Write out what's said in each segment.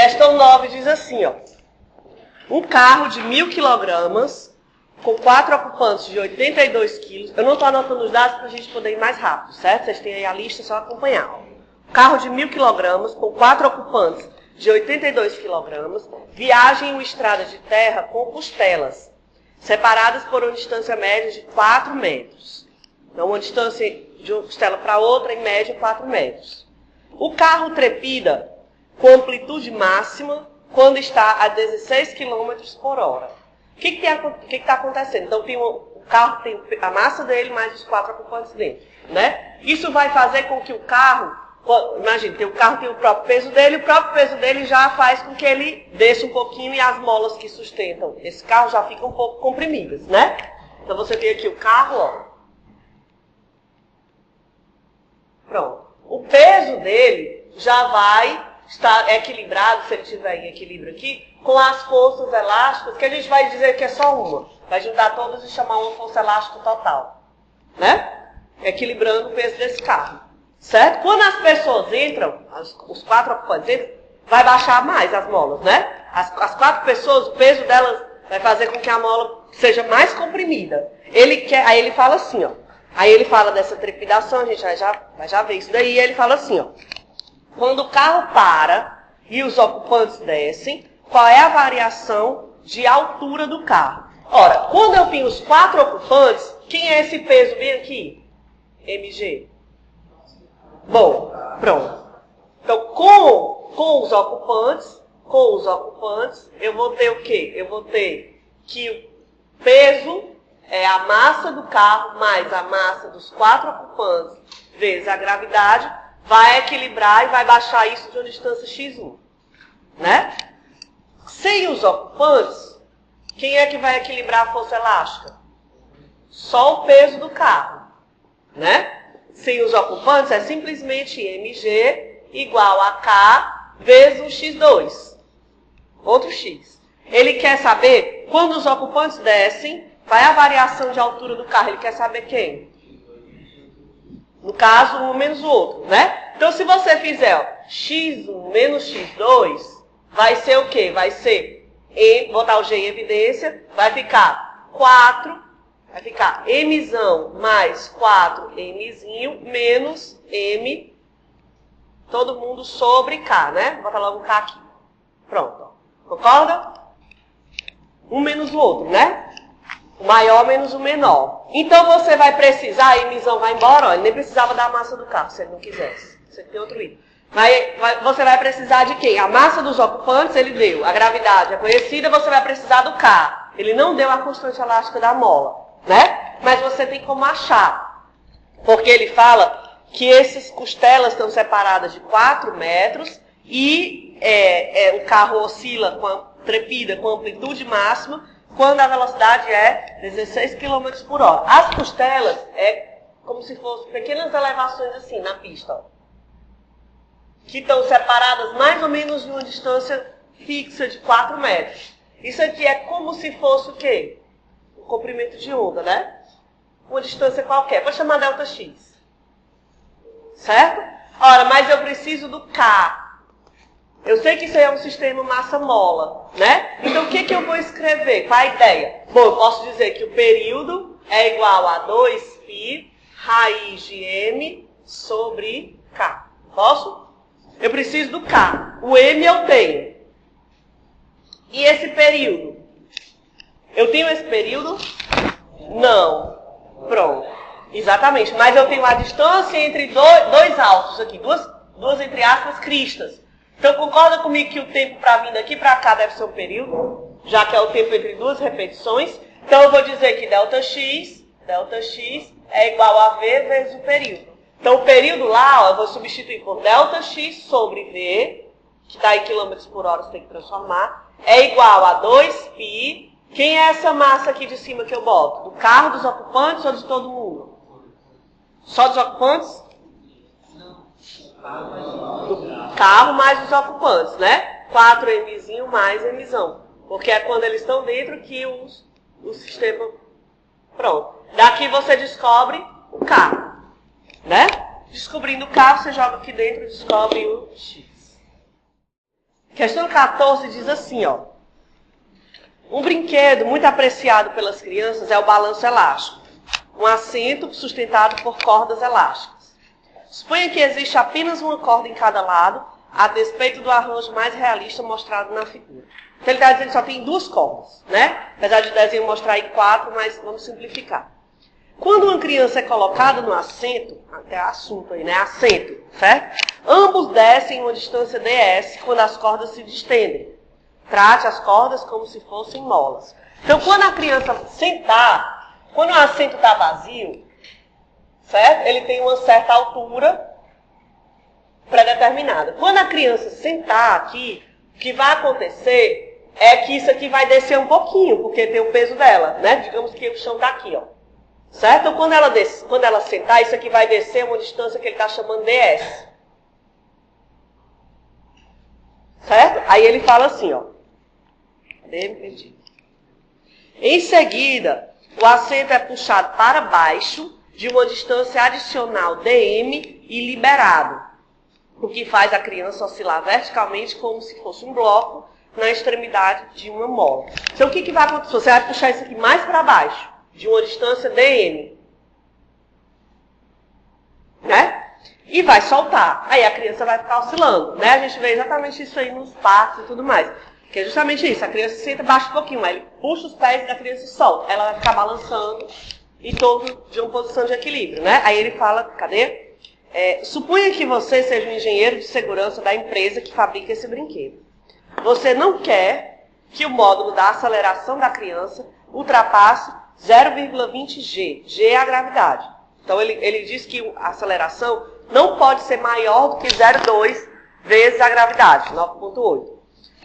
Questão 9 diz assim, ó. Um carro de 1.000 quilogramas, com 4 ocupantes de 82 quilos. Eu não estou anotando os dados para a gente poder ir mais rápido, certo? Vocês têm aí a lista, só acompanhar. Ó. Um carro de 1.000 quilogramas, com 4 ocupantes de 82 quilogramas, viaja em uma estrada de terra com costelas, separadas por uma distância média de 4 metros. Então, uma distância de uma costela para outra, em média, 4 metros. O carro trepida com amplitude máxima quando está a 16 km por hora. O que está acontecendo? Então, o carro tem a massa dele mais os 4 ocupantes dentro. Né? Isso vai fazer com que o carro, imagina, o carro tem o próprio peso dele, o próprio peso dele já faz com que ele desça um pouquinho e as molas que sustentam esse carro já ficam um pouco comprimidas. Né? Então, você tem aqui o carro, ó. Pronto. O peso dele já vai estar equilibrado, se ele estiver em equilíbrio aqui, com as forças elásticas, que a gente vai dizer que é só uma. Vai juntar todas e chamar uma força elástica total. Né? Equilibrando o peso desse carro. Certo? Quando as pessoas entram, os 4 ocupantes entram, vai baixar mais as molas, né? As 4 pessoas, o peso delas vai fazer com que a mola seja mais comprimida. Aí ele fala assim, ó. Aí ele fala dessa trepidação, a gente vai já ver isso daí, e ele fala assim, ó. Quando o carro para e os ocupantes descem, qual é a variação de altura do carro? Ora, quando eu tenho os 4 ocupantes, quem é esse peso bem aqui? mg. Bom, pronto. Então, com os ocupantes, eu vou ter o quê? Eu vou ter que o peso é a massa do carro mais a massa dos 4 ocupantes vezes a gravidade, vai equilibrar e vai baixar isso de uma distância x1. Né? Sem os ocupantes, quem é que vai equilibrar a força elástica? Só o peso do carro. Né? Sem os ocupantes, é simplesmente mg igual a k vezes um x2. Outro x. Ele quer saber, quando os ocupantes descem, qual é a variação de altura do carro? Ele quer saber quem? No caso, um menos o outro, né? Então, se você fizer ó, x1 menos x2, vai ser o quê? Vai ser, botar o g em evidência, vai ficar 4, vai ficar mzão mais 4mzinho menos m, todo mundo sobre k, né? Vou botar logo o k aqui. Pronto, ó. Concorda? Um menos o outro, né? O maior menos o menor. Então você vai precisar, a mzão vai embora, ó, ele nem precisava da massa do carro, se ele não quisesse. Você tem outro item. Você vai precisar de quem? A massa dos ocupantes ele deu, a gravidade é conhecida, você vai precisar do K. Ele não deu a constante elástica da mola, né? Mas você tem como achar. Porque ele fala que essas costelas estão separadas de 4 metros e o carro oscila, trepida com amplitude máxima, quando a velocidade é 16 km por hora. As costelas é como se fossem pequenas elevações assim na pista, ó, que estão separadas mais ou menos de uma distância fixa de 4 metros. Isso aqui é como se fosse o quê? O comprimento de onda, né? Uma distância qualquer. Vou chamar ΔX. Certo? Ora, mas eu preciso do K. Eu sei que isso aí é um sistema massa-mola, né? Então, o que eu vou escrever? Qual a ideia? Bom, eu posso dizer que o período é igual a 2π raiz de m sobre k. Posso? Eu preciso do k. O m eu tenho. E esse período? Eu tenho esse período? Não. Pronto. Exatamente. Mas eu tenho a distância entre dois altos aqui. Duas entre aspas, cristas. Então, concorda comigo que o tempo para vir daqui para cá deve ser um período, já que é o tempo entre duas repetições. Então, eu vou dizer que ΔX é igual a V vezes o período. Então, o período lá, ó, eu vou substituir por ΔX sobre V, que está em quilômetros por hora, você tem que transformar, é igual a 2π. Quem é essa massa aqui de cima que eu boto? Do carro, dos ocupantes ou de todo mundo? Só dos ocupantes? Do carro mais os ocupantes, né? 4mzinho mais mzão. Porque é quando eles estão dentro que o sistema... Pronto. Daqui você descobre o K, né? Descobrindo o K, você joga aqui dentro e descobre o X. Questão 14 diz assim, ó. Um brinquedo muito apreciado pelas crianças é o balanço elástico. Um assento sustentado por cordas elásticas. Suponha que existe apenas uma corda em cada lado, a despeito do arranjo mais realista mostrado na figura. Então ele está dizendo que só tem 2 cordas, né? Apesar de o desenho mostrar aí 4, mas vamos simplificar. Quando uma criança é colocada no assento, até assunto aí, né? Assento, certo? Ambos descem uma distância ds quando as cordas se distendem. Trate as cordas como se fossem molas. Então, quando a criança sentar, quando o assento está vazio, certo? Ele tem uma certa altura pré-determinada. Quando a criança sentar aqui, o que vai acontecer é que isso aqui vai descer um pouquinho, porque tem o peso dela, né? Digamos que o chão está aqui, ó. Certo? Então, quando ela sentar, isso aqui vai descer uma distância que ele está chamando de ds. Certo? Aí ele fala assim, ó. Em seguida, o assento é puxado para baixo de uma distância adicional dm e liberado, o que faz a criança oscilar verticalmente como se fosse um bloco na extremidade de uma mola. Então, o que vai acontecer? Você vai puxar isso aqui mais para baixo, de uma distância dm, né? E vai soltar. Aí a criança vai ficar oscilando, né? A gente vê exatamente isso aí nos parques e tudo mais. Que é justamente isso. A criança senta, baixa um pouquinho, aí ele puxa os pés da criança e solta. Ela vai ficar balançando em torno de uma posição de equilíbrio, né? Aí ele fala, cadê? Suponha que você seja um engenheiro de segurança da empresa que fabrica esse brinquedo. Você não quer que o módulo da aceleração da criança ultrapasse 0,20 g. G é a gravidade. Então ele diz que a aceleração não pode ser maior do que 0,2 vezes a gravidade, 9,8.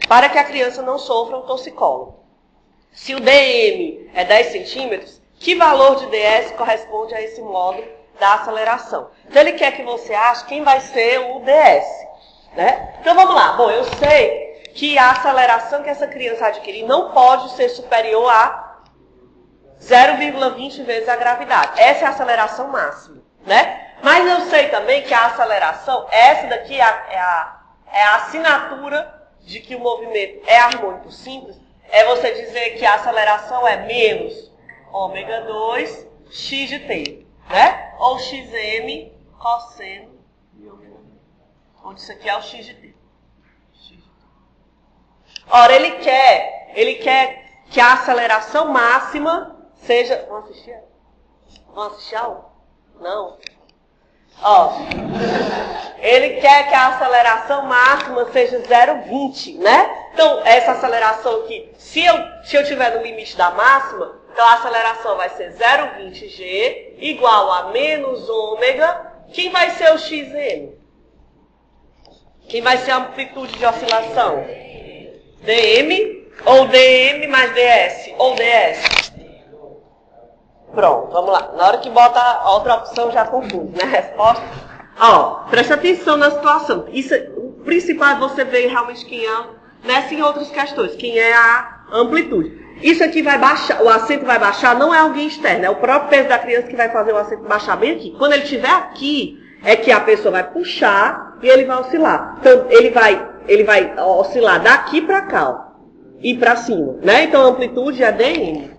Para que a criança não sofra um torcicolo. Se o dm é 10 centímetros, que valor de ds corresponde a esse módulo da aceleração? Então ele quer que você ache quem vai ser o ds. Né? Então vamos lá. Bom, eu sei que a aceleração que essa criança adquirir não pode ser superior a 0,20 vezes a gravidade. Essa é a aceleração máxima. Né? Mas eu sei também que a aceleração, essa daqui é a assinatura de que o movimento é harmônico simples, é você dizer que a aceleração é menos ômega 2 x de t, né? Ou xm cosseno de ômega 2. Onde isso aqui é o x de t. Ora, ele quer que a aceleração máxima seja... Vamos assistir? Vamos assistir algo? Não. Ó, ele quer que a aceleração máxima seja 0,20, né? Então, essa aceleração aqui, se eu tiver no limite da máxima, então a aceleração vai ser 0,20 g igual a menos ômega. Quem vai ser o xm? Quem vai ser a amplitude de oscilação? dm ou dm mais ds ou ds? Pronto, vamos lá. Na hora que bota a outra opção já confunde, né? Resposta. Ó, presta atenção na situação. Isso, o principal é você ver realmente quem é, nessa e em outras questões, quem é a amplitude. Isso aqui vai baixar, o assento vai baixar, não é alguém externo, é o próprio peso da criança que vai fazer o assento baixar bem aqui. Quando ele estiver aqui, é que a pessoa vai puxar e ele vai oscilar. Então, ele vai oscilar daqui para cá, ó, e para cima, né? Então, a amplitude é dm.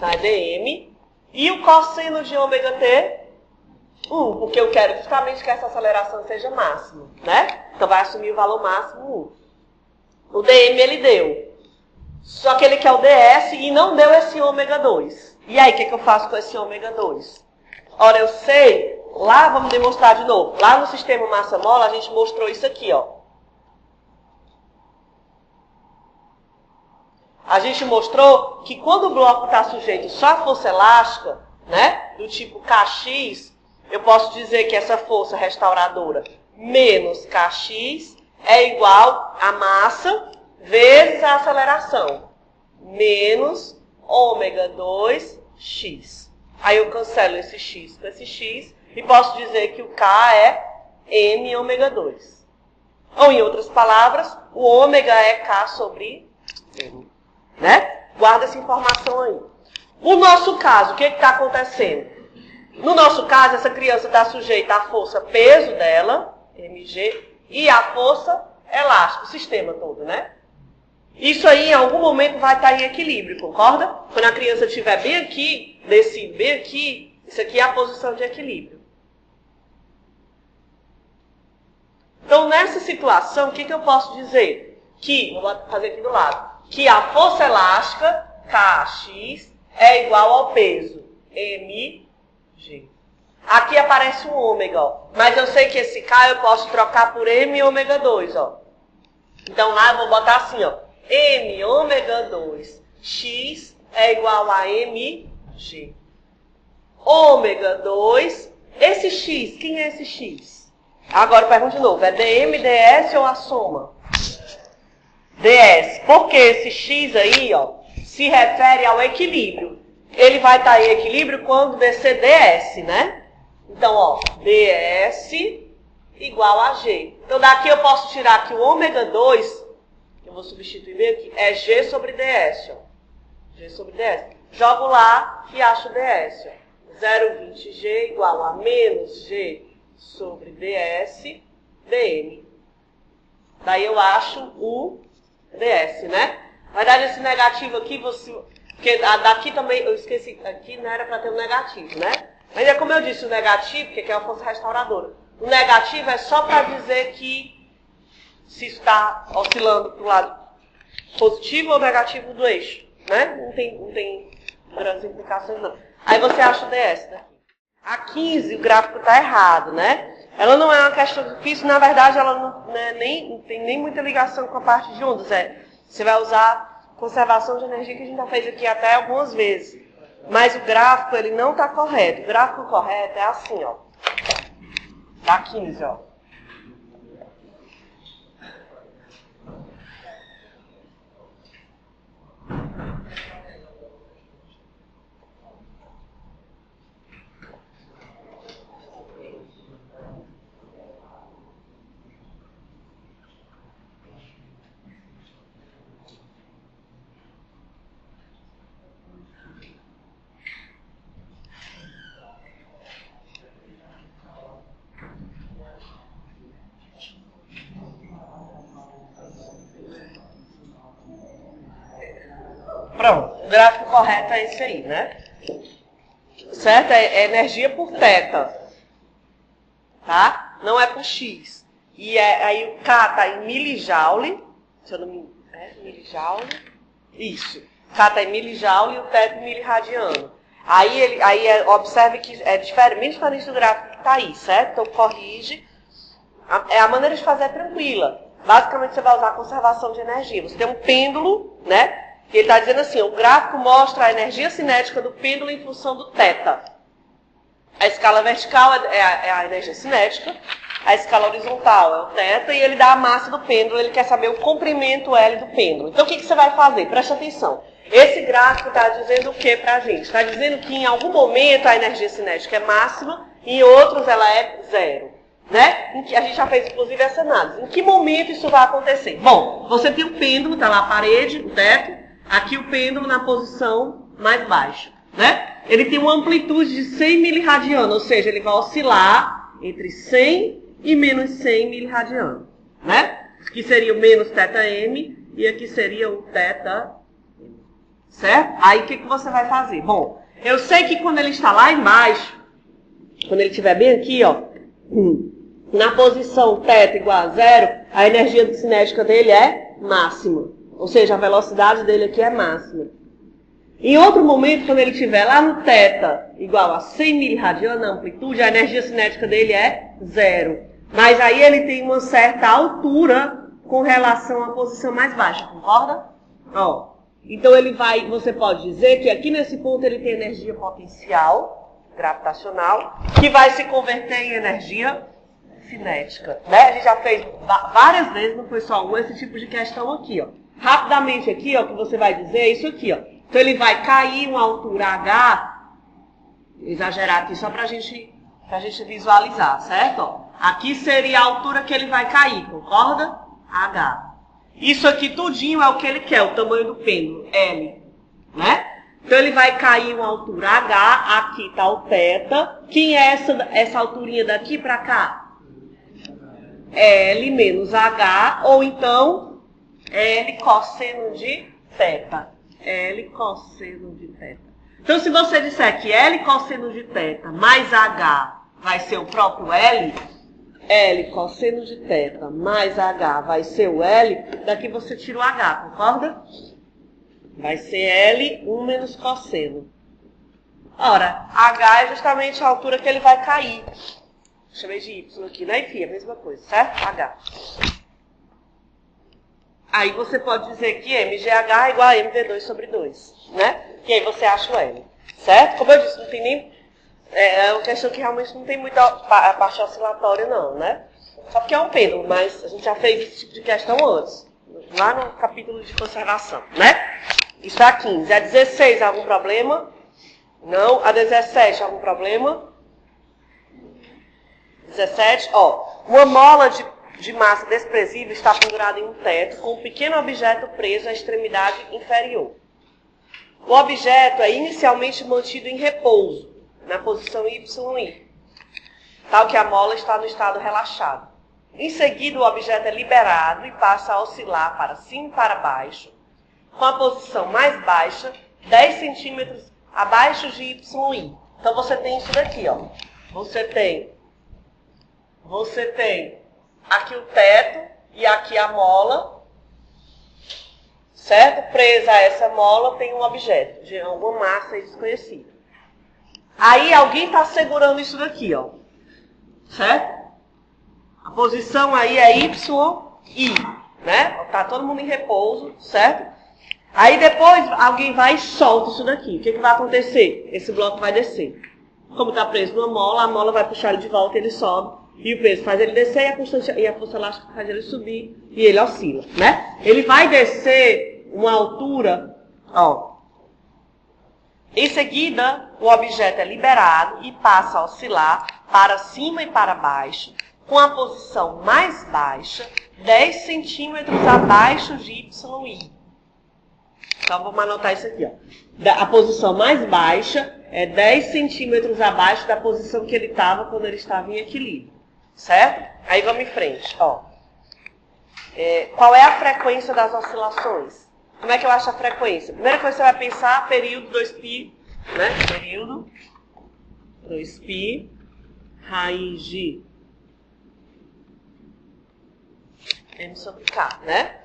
Tá? É dm. E o cosseno de ômega t, 1, porque eu quero justamente que essa aceleração seja máxima, né? Então vai assumir o valor máximo 1. O dm ele deu. Só que ele quer o ds e não deu esse ômega 2. E aí, o que eu faço com esse ômega 2? Ora, eu sei, lá vamos demonstrar de novo. Lá no sistema massa-mola a gente mostrou isso aqui, ó. A gente mostrou que quando o bloco está sujeito só à força elástica, né, do tipo Kx, eu posso dizer que essa força restauradora menos Kx é igual a massa vezes a aceleração, menos ômega 2x. Aí eu cancelo esse x com esse x e posso dizer que o K é m ômega 2. Ou, em outras palavras, o ômega é K sobre m. Né? Guarda essa informação aí. No nosso caso, o que está acontecendo? No nosso caso, essa criança está sujeita à força peso dela, mg, e à força elástico, o sistema todo, né? Isso aí, em algum momento, vai estar em equilíbrio, concorda? Quando a criança estiver bem aqui, descido bem aqui, isso aqui é a posição de equilíbrio. Então, nessa situação, o que eu posso dizer? Que, vou fazer aqui do lado, que a força elástica, Kx, é igual ao peso, mg. Aqui aparece um ômega, ó. Mas eu sei que esse K eu posso trocar por m ômega 2, ó. Então, lá eu vou botar assim, ó. M ômega 2, x é igual a mg. Ômega 2, esse x, quem é esse x? Agora eu pergunto de novo, é dm, ds ou a soma? ds. Porque esse x aí, ó, se refere ao equilíbrio. Ele vai estar em equilíbrio quando descer ds, né? Então, ó, ds igual a g. Então, daqui eu posso tirar que o ômega 2, que eu vou substituir bem aqui, é g sobre ds, ó. G sobre ds. Jogo lá e acho ds, ó. 0,20g igual a menos g sobre ds dm. Daí eu acho o ds, né? Na verdade, esse negativo aqui, porque daqui também, eu esqueci, aqui não era para ter um negativo, né? Mas é como eu disse, o negativo, que é uma força restauradora. O negativo é só para dizer que se está oscilando para o lado positivo ou negativo do eixo, né? Não tem grandes implicações, não. Aí você acha o ds daqui. A 15, o gráfico está errado, né? Ela não é uma questão difícil, na verdade, ela não tem nem muita ligação com a parte de ondas. Você vai usar conservação de energia, que a gente já fez aqui até algumas vezes. Mas o gráfico, ele não está correto. O gráfico correto é assim, ó. Dá 15, ó. Pronto, o gráfico correto é esse aí, né? Certo? É energia por θ, tá? Não é por x. E aí o K está em milijoule, se eu não me engano, milijoule? Isso. K está em milijoule e o θ em miliradiano. Observe que é diferente do gráfico que está aí, certo? Então corrige. A maneira de fazer é tranquila. Basicamente você vai usar a conservação de energia. Você tem um pêndulo, né? E ele está dizendo assim, o gráfico mostra a energia cinética do pêndulo em função do θ. A escala vertical é a energia cinética, a escala horizontal é o θ, e ele dá a massa do pêndulo, ele quer saber o comprimento L do pêndulo. Então o que você vai fazer? Preste atenção. Esse gráfico está dizendo o que para a gente? Está dizendo que em algum momento a energia cinética é máxima, e em outros ela é zero. Né? A gente já fez, inclusive, essa análise. Em que momento isso vai acontecer? Bom, você tem o pêndulo, está lá a parede, o teto. Aqui o pêndulo na posição mais baixa, né? Ele tem uma amplitude de 100 miliradianos, ou seja, ele vai oscilar entre 100 e menos 100 miliradianos, né? Aqui seria o menos θm e aqui seria o θm, certo? Aí o que você vai fazer? Bom, eu sei que quando ele está lá embaixo, quando ele estiver bem aqui, ó, na posição θ igual a zero, a energia cinética dele é máxima. Ou seja, a velocidade dele aqui é máxima. Em outro momento, quando ele estiver lá no θ igual a 100 miliradianos na amplitude, a energia cinética dele é zero. Mas aí ele tem uma certa altura com relação à posição mais baixa, concorda? Ó, então você pode dizer que aqui nesse ponto ele tem energia potencial, gravitacional, que vai se converter em energia cinética. Né? A gente já fez várias vezes no Pessoal 1 esse tipo de questão aqui, ó. Rapidamente aqui, ó, o que você vai dizer é isso aqui, ó. Então ele vai cair uma altura H, vou exagerar aqui só pra gente visualizar, certo? Ó, aqui seria a altura que ele vai cair, concorda? H. Isso aqui tudinho é o que ele quer, o tamanho do pêndulo, L, né? Então ele vai cair uma altura H, aqui está o θ. Quem é essa alturinha daqui para cá? L menos H, ou então L cosseno de θ. L cosseno de θ. Então, se você disser que L cosseno de θ mais H vai ser o próprio L, L cosseno de θ mais H vai ser o L, daqui você tira o H, concorda? Vai ser L 1 menos cosseno. Ora, H é justamente a altura que ele vai cair. Chamei de Y aqui, né? Enfim, a mesma coisa, certo? H. Aí você pode dizer que MGH é igual a MV2 sobre 2, né? E aí você acha o L, certo? Como eu disse, não tem nem... É uma questão que realmente não tem muita parte oscilatória, não, né? Só porque é um pêndulo, mas a gente já fez esse tipo de questão antes. Lá no capítulo de conservação, né? Isso é a 15. A 16, algum problema? Não. A 17, algum problema? 17, ó. Uma mola de massa desprezível está pendurada em um teto com um pequeno objeto preso à extremidade inferior. O objeto é inicialmente mantido em repouso, na posição YI, tal que a mola está no estado relaxado. Em seguida, o objeto é liberado e passa a oscilar para cima e para baixo, com a posição mais baixa, 10 centímetros abaixo de YI. Então, você tem isso daqui, ó. Você tem aqui o teto e aqui a mola, certo? Presa a essa mola tem um objeto de alguma massa desconhecida. Aí alguém está segurando isso daqui, ó, certo? A posição aí é YI, né? Tá todo mundo em repouso, certo? Aí depois alguém vai e solta isso daqui. O que vai acontecer? Esse bloco vai descer. Como está preso numa mola, a mola vai puxar ele de volta e ele sobe. E o peso faz ele descer e a força elástica faz ele subir e ele oscila, né? Ele vai descer uma altura, ó. Em seguida, o objeto é liberado e passa a oscilar para cima e para baixo, com a posição mais baixa, 10 centímetros abaixo de YI. Então, vamos anotar isso aqui, ó. A posição mais baixa é 10 centímetros abaixo da posição que ele estava quando ele estava em equilíbrio. Certo? Aí vamos em frente, ó. Qual é a frequência das oscilações? Como é que eu acho a frequência? Primeira coisa que você vai pensar, período 2π, né? Período 2π, raiz de M sobre K, né?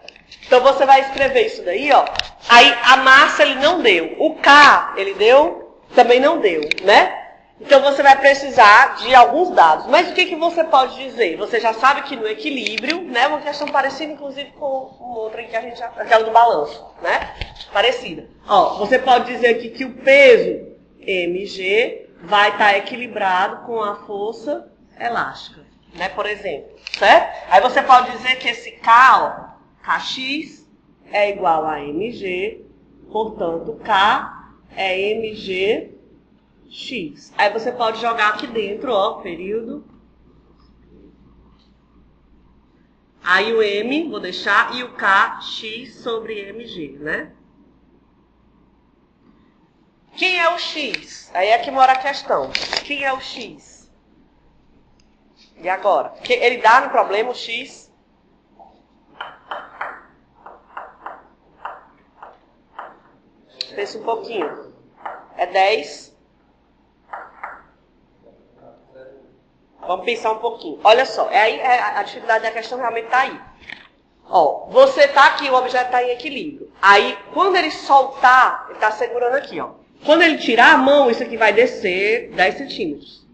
Então você vai escrever isso daí, ó. Aí a massa ele não deu. O K ele deu, também não deu, né? Então você vai precisar de alguns dados. Mas o que você pode dizer? Você já sabe que no equilíbrio, né? Uma questão parecida, inclusive, com outra que a gente já, aquela do balanço, né? Parecida. Ó, você pode dizer aqui que o peso mg vai estar equilibrado com a força elástica, né? Por exemplo, certo? Aí você pode dizer que esse K, ó, Kx é igual a mg, portanto, K é mg X. Aí você pode jogar aqui dentro, ó, período. Aí o M, vou deixar, e o K, X sobre MG, né? Quem é o X? Aí é que mora a questão. Quem é o X? E agora? Ele dá no problema o X? Pensa um pouquinho. É 10. Vamos pensar um pouquinho. Olha só, a dificuldade da questão realmente está aí. Ó, você está aqui, o objeto está em equilíbrio. Aí, quando ele soltar, ele está segurando aqui, ó. Quando ele tirar a mão, isso aqui vai descer 10 centímetros.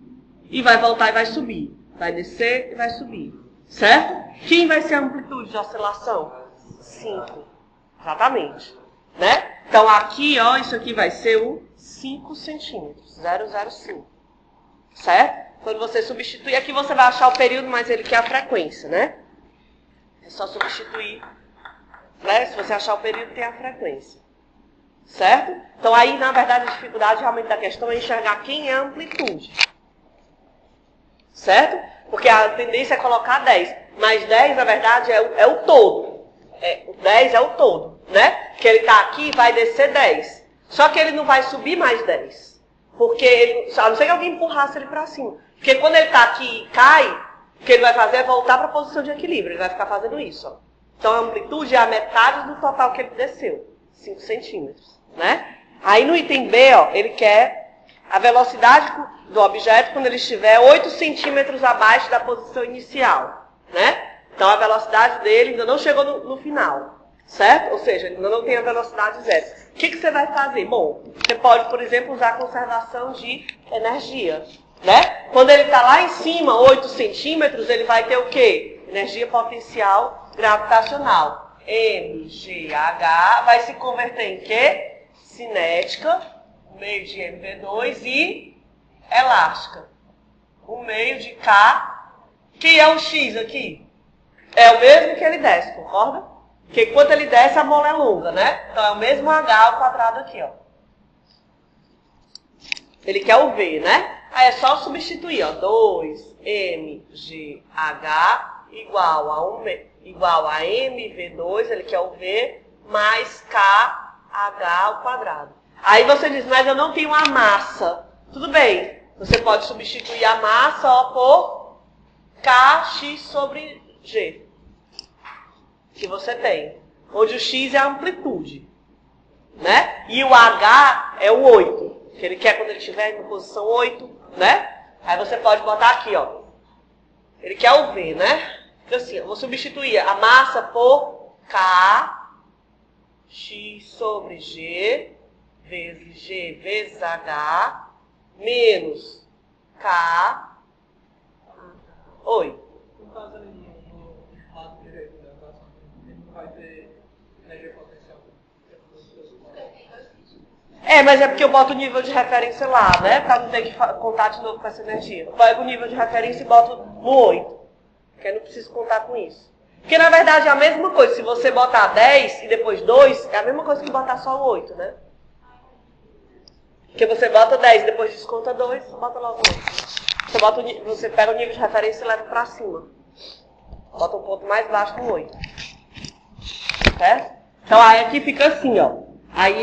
E vai voltar e vai subir. Vai descer e vai subir. Certo? Quem vai ser a amplitude de oscilação? 5. Exatamente. Né? Então, aqui, ó, isso aqui vai ser o 5 centímetros. 0,05. Certo? Quando você substituir, aqui você vai achar o período, mas ele quer a frequência, né? É só substituir, né? Se você achar o período, tem a frequência. Certo? Então, aí, na verdade, a dificuldade realmente da questão é enxergar quem é a amplitude. Certo? Porque a tendência é colocar 10. Mas 10, na verdade, é o todo. O 10 é o todo, né? Que ele está aqui e vai descer 10. Só que ele não vai subir mais 10. Porque ele, a não ser que alguém empurrasse ele para cima. Porque quando ele está aqui e cai, O que ele vai fazer é voltar para a posição de equilíbrio. Ele vai ficar fazendo isso. Ó. Então, a amplitude é a metade do total que ele desceu. 5 centímetros. Né? Aí, no item B, ó, ele quer a velocidade do objeto quando ele estiver 8 centímetros abaixo da posição inicial. Né? Então, a velocidade dele ainda não chegou no final. Certo? Ou seja, ele ainda não tem a velocidade zero. O que você vai fazer? Bom, você pode, por exemplo, usar a conservação de energia. Né? Quando ele está lá em cima, 8 centímetros, ele vai ter o quê? Energia potencial gravitacional. mgh vai se converter em quê? Cinética, o meio de mv2, e elástica, o meio de k, que é o x aqui. É o mesmo que ele desce, concorda? Porque quando ele desce, a mola é longa, né? Então é o mesmo h ao quadrado aqui, ó. Ele quer o v, né? Aí é só substituir, ó, 2mgh igual a mv2, ele quer o v, mais kh ao quadrado. Aí você diz, mas eu não tenho a massa. Tudo bem, você pode substituir a massa ó, por kx sobre g, que você tem. Onde o x é a amplitude, né? E o h é o 8, que ele quer quando ele estiver em posição 8, né? Aí você pode botar aqui, ó. Ele quer o V, né? Então assim, eu vou substituir a massa por K, X sobre G, vezes G vezes H, menos K. Oi. No caso ali no lado direito da equação, ele não vai ter energia potencial. Mas é porque eu boto o nível de referência lá, né? Para não ter que contar de novo com essa energia. Eu pego o nível de referência e boto no 8. Porque eu não preciso contar com isso. Porque, na verdade, é a mesma coisa. Se você botar 10 e depois 2, é a mesma coisa que botar só o 8, né? Porque você bota 10 e depois desconta 2, bota logo 8. Você pega o nível de referência e leva para cima. Bota um ponto mais baixo no 8. Certo? Então, aí aqui fica assim, ó. Aí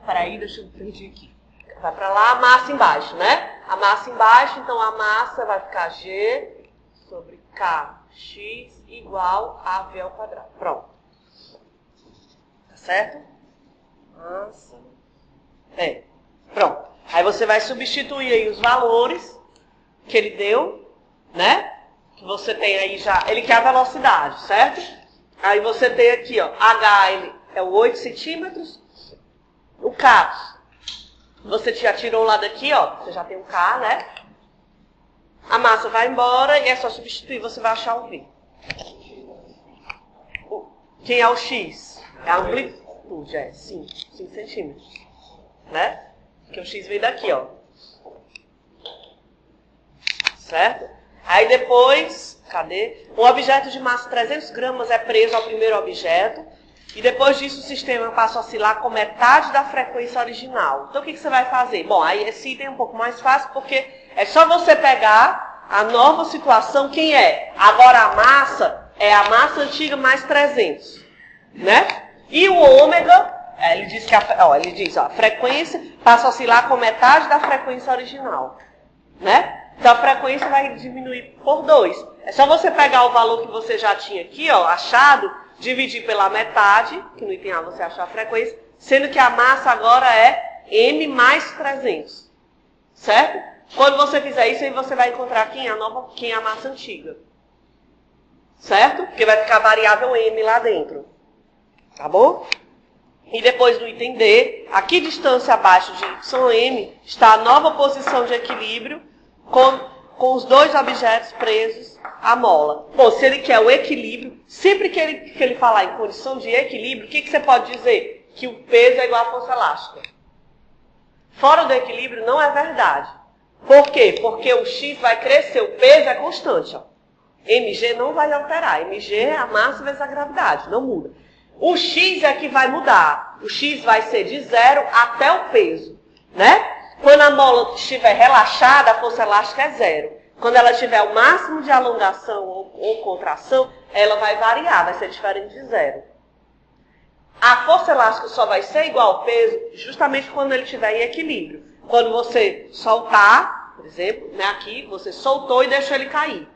peraí, deixa eu perder aqui. Vai pra lá, a massa embaixo, né? A massa embaixo, então a massa vai ficar G sobre Kx igual a V ao quadrado. Pronto. Tá certo? Massa. Pronto. Aí você vai substituir aí os valores que ele deu, né? Que você tem aí já. Ele quer a velocidade, certo? Aí você tem aqui, ó. H, ele é o 8 centímetros. O K, você já tirou lá daqui, ó. Você já tem um K, né? A massa vai embora e é só substituir, você vai achar o V. Quem é o X? É a amplitude, 5 centímetros. Né? Porque o X veio daqui, ó. Certo? Aí depois, cadê? Um objeto de massa 300 gramas é preso ao primeiro objeto. E depois disso o sistema passa a oscilar com metade da frequência original. Então o que você vai fazer? Bom, aí esse item é um pouco mais fácil porque é só você pegar a nova situação, quem é? Agora a massa é a massa antiga mais 300. Né? E o ômega, ele diz que a frequência passa a oscilar com metade da frequência original. Né? Então a frequência vai diminuir por 2. É só você pegar o valor que você já tinha aqui, ó, achado, dividir pela metade, que no item A você achar a frequência, sendo que a massa agora é M mais 300. Certo? Quando você fizer isso, aí você vai encontrar quem é a massa antiga. Certo? Porque vai ficar a variável M lá dentro. Tá bom? E depois do item D, a que distância abaixo de YM está a nova posição de equilíbrio com os dois objetos presos à mola. Bom, se ele quer o equilíbrio, sempre que ele falar em condição de equilíbrio, o que você pode dizer? Que o peso é igual à força elástica. Fora do equilíbrio não é verdade. Por quê? Porque o X vai crescer, o peso é constante. Ó. Mg não vai alterar. Mg é a massa vezes a gravidade, não muda. O X é que vai mudar. O X vai ser de 0 até o peso. Né? Quando a mola estiver relaxada, a força elástica é 0. Quando ela tiver o máximo de alongação ou contração, ela vai variar, vai ser diferente de 0. A força elástica só vai ser igual ao peso justamente quando ele estiver em equilíbrio. Quando você soltar, por exemplo, né, aqui, você soltou e deixou ele cair.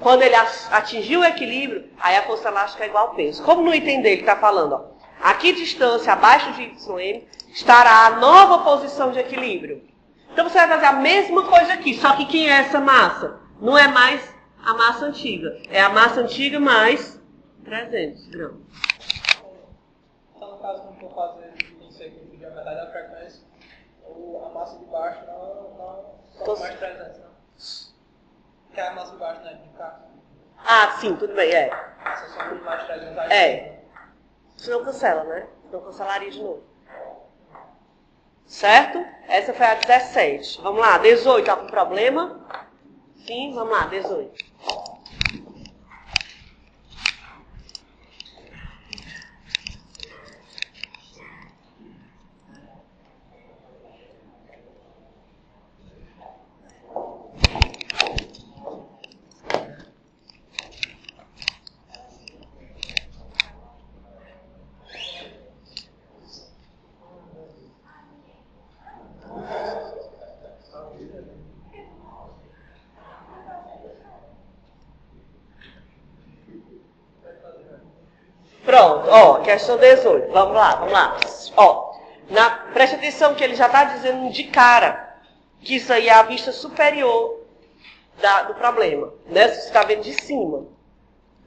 Quando ele atingiu o equilíbrio, aí a força elástica é igual ao peso. Como no item dele está falando, ó, aqui distância abaixo de YM estará a nova posição de equilíbrio. Então você vai fazer a mesma coisa aqui, só que quem é essa massa? Não é mais a massa antiga, é a massa antiga mais 300 gramas. Então, no caso, quando for fazer isso aqui, medir a metade da frequência, a massa de baixo não sobe mais 300, não? Que é a massa de baixo, né? De cá. Ah, sim, tudo bem, é. Essa sobe mais 300 aí. É. Isso não cancela, né? Não cancelaria de novo. Certo? Essa foi a 17. Vamos lá, 18. Algum problema? Sim, vamos lá, 18. Pronto, ó, questão 18. Vamos lá. Ó, preste atenção que ele já está dizendo de cara que isso aí é a vista superior do problema, né? Você está vendo de cima.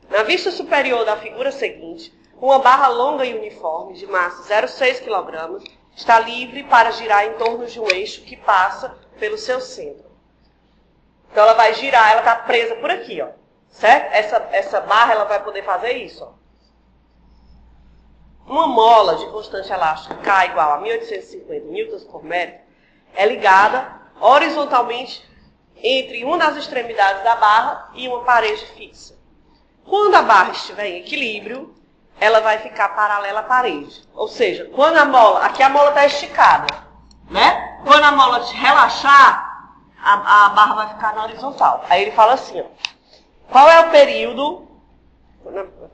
Na vista superior da figura seguinte, uma barra longa e uniforme de massa 0,6 kg está livre para girar em torno de um eixo que passa pelo seu centro. Então ela vai girar, ela está presa por aqui, ó, certo? Essa barra ela vai poder fazer isso, ó. Uma mola de constante elástica K igual a 1850 newtons por metro é ligada horizontalmente entre uma das extremidades da barra e uma parede fixa. Quando a barra estiver em equilíbrio, ela vai ficar paralela à parede. Ou seja, quando aqui a mola está esticada, né? Quando a mola relaxar, a barra vai ficar na horizontal. Aí ele fala assim, ó, qual é o período...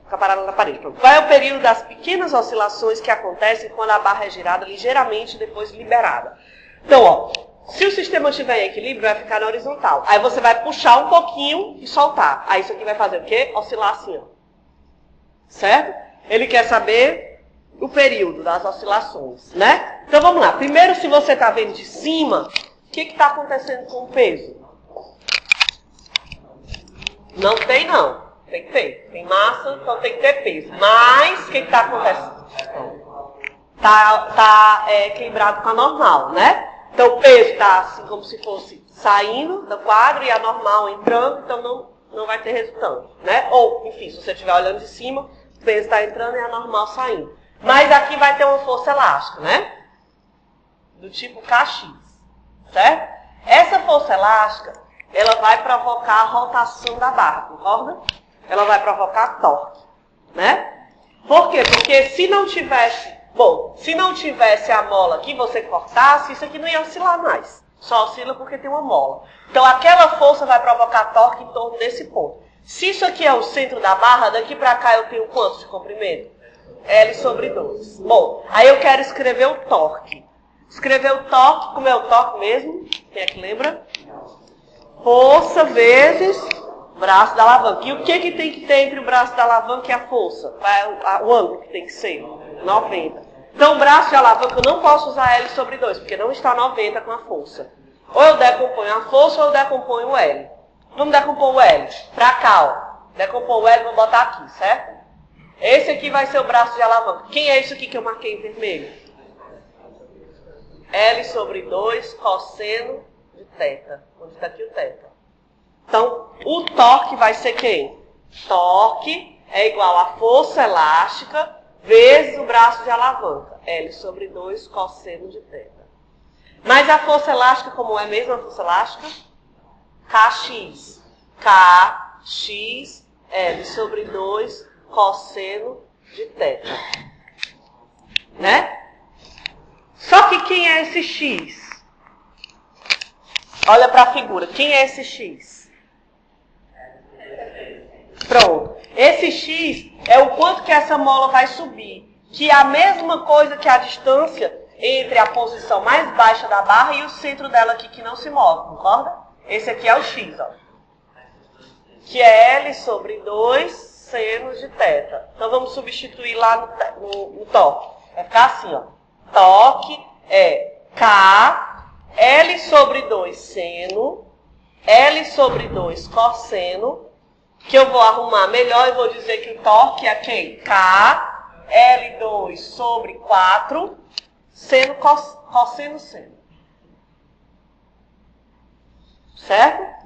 Ficar parada na parede. Qual é o período das pequenas oscilações que acontecem quando a barra é girada ligeiramente e depois liberada? Então, ó, se o sistema estiver em equilíbrio, vai ficar na horizontal. Aí você vai puxar um pouquinho e soltar. Aí isso aqui vai fazer o quê? Oscilar assim, ó. Certo? Ele quer saber o período das oscilações, né? Então vamos lá. Primeiro, se você está vendo de cima, o que está acontecendo com o peso? Não tem, não. Tem que ter. Tem massa, então tem que ter peso. Mas, o que está acontecendo? Está equilibrado com a normal, né? Então, o peso está assim como se fosse saindo do quadro e a normal entrando, então não vai ter resultante, né? Ou, enfim, se você estiver olhando de cima, o peso está entrando e a normal saindo. Mas aqui vai ter uma força elástica, né? Do tipo Kx, certo? Essa força elástica, ela vai provocar a rotação da barra, concorda? Ela vai provocar torque, né? Por quê? Porque se não tivesse a mola que você cortasse, isso aqui não ia oscilar mais. Só oscila porque tem uma mola. Então aquela força vai provocar torque em torno desse ponto. Se isso aqui é o centro da barra, daqui para cá eu tenho quanto de comprimento? L sobre 2. Bom, aí eu quero escrever o torque. Escrever o torque, como é o torque mesmo? Quem é que lembra? Força vezes braço da alavanca. E o que tem que ter entre o braço da alavanca e a força? O ângulo que tem que ser? 90. Então o braço de alavanca eu não posso usar L sobre 2, porque não está 90 com a força. Ou eu decomponho a força ou eu decomponho o L. Vamos decompor o L. Pra cá, ó. Decompor o L, vou botar aqui, certo? Esse aqui vai ser o braço de alavanca. Quem é isso aqui que eu marquei em vermelho? L sobre 2 cosseno de θ. Onde está aqui o θ? Então, o torque vai ser quem? Torque é igual a força elástica vezes o braço de alavanca. L sobre 2 cosseno de θ. Mas a força elástica, como é mesmo a força elástica? Kx. Kx, L sobre 2 cosseno de θ. Né? Só que quem é esse x? Olha para a figura. Quem é esse x? Pronto. Esse x é o quanto que essa mola vai subir. Que é a mesma coisa que a distância entre a posição mais baixa da barra e o centro dela aqui que não se move. Concorda? Esse aqui é o x, ó. que é L sobre 2 seno de θ. Então, vamos substituir lá no torque. Vai ficar assim, ó. Torque é K, L sobre 2 seno, L sobre 2 cosseno, que eu vou arrumar melhor e vou dizer que o torque é quem? K, L2 sobre 4, seno, cosseno, seno. Certo?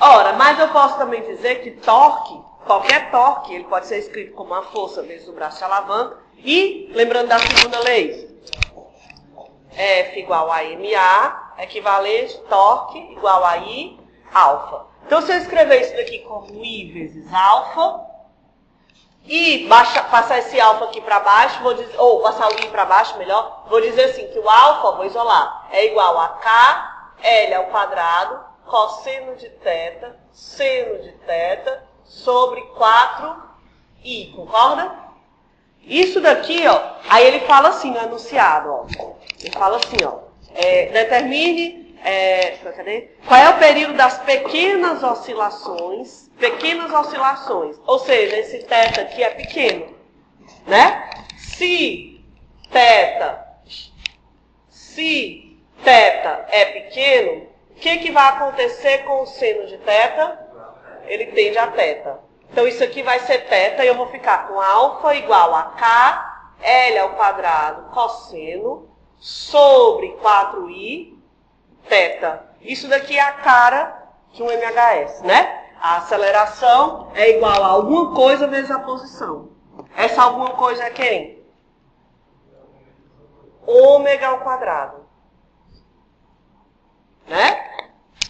Ora, mas eu posso também dizer que torque, qualquer torque, ele pode ser escrito como uma força vezes o braço de alavanca. E, lembrando da segunda lei, F igual a MA, equivalente torque igual a I, alfa. Então, se eu escrever isso daqui como I vezes alfa, e passar esse alfa aqui para baixo, vou dizer, ou passar o I para baixo, melhor, vou dizer assim, que o alfa, vou isolar, é igual a K, L ao quadrado, cosseno de θ, seno de θ, sobre 4i, concorda? Isso daqui, ó, aí ele fala assim no enunciado, ó. Ele fala assim, ó, determine, cadê? Qual é o período das pequenas oscilações, ou seja, esse θ aqui é pequeno, né? Se θ é pequeno, o que vai acontecer com o seno de θ? Ele tende a θ. Então, isso aqui vai ser θ e eu vou ficar com alfa igual a K, L ao quadrado, cosseno, sobre 4i, θ. Isso daqui é a cara de um MHS, né? A aceleração é igual a alguma coisa vezes a posição. Essa alguma coisa é quem? Ômega ao quadrado. Né?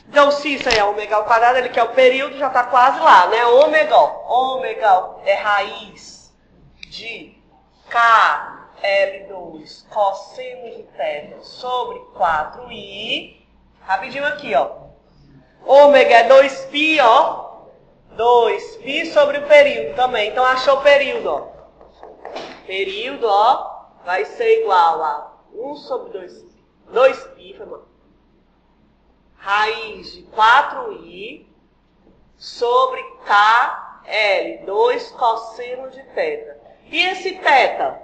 Então, se isso aí é ômega ao quadrado, ele quer o período, já está quase lá, né? Ômega é raiz de K, L2, cosseno de θ sobre 4i. Rapidinho aqui, ó. Ômega é 2π, ó. 2π sobre o período também. Então, achou o período, ó. Período, ó, vai ser igual a 1 sobre 2π, foi mal. Raiz de 4i sobre KL, 2 cosseno de θ. E esse θ?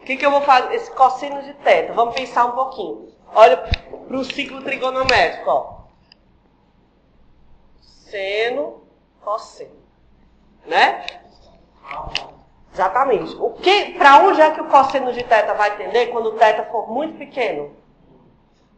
O que eu vou fazer? Esse cosseno de θ. Vamos pensar um pouquinho. Olha para o ciclo trigonométrico, ó. Seno, cosseno. Né? Exatamente. Para onde é que o cosseno de θ vai tender quando o θ for muito pequeno?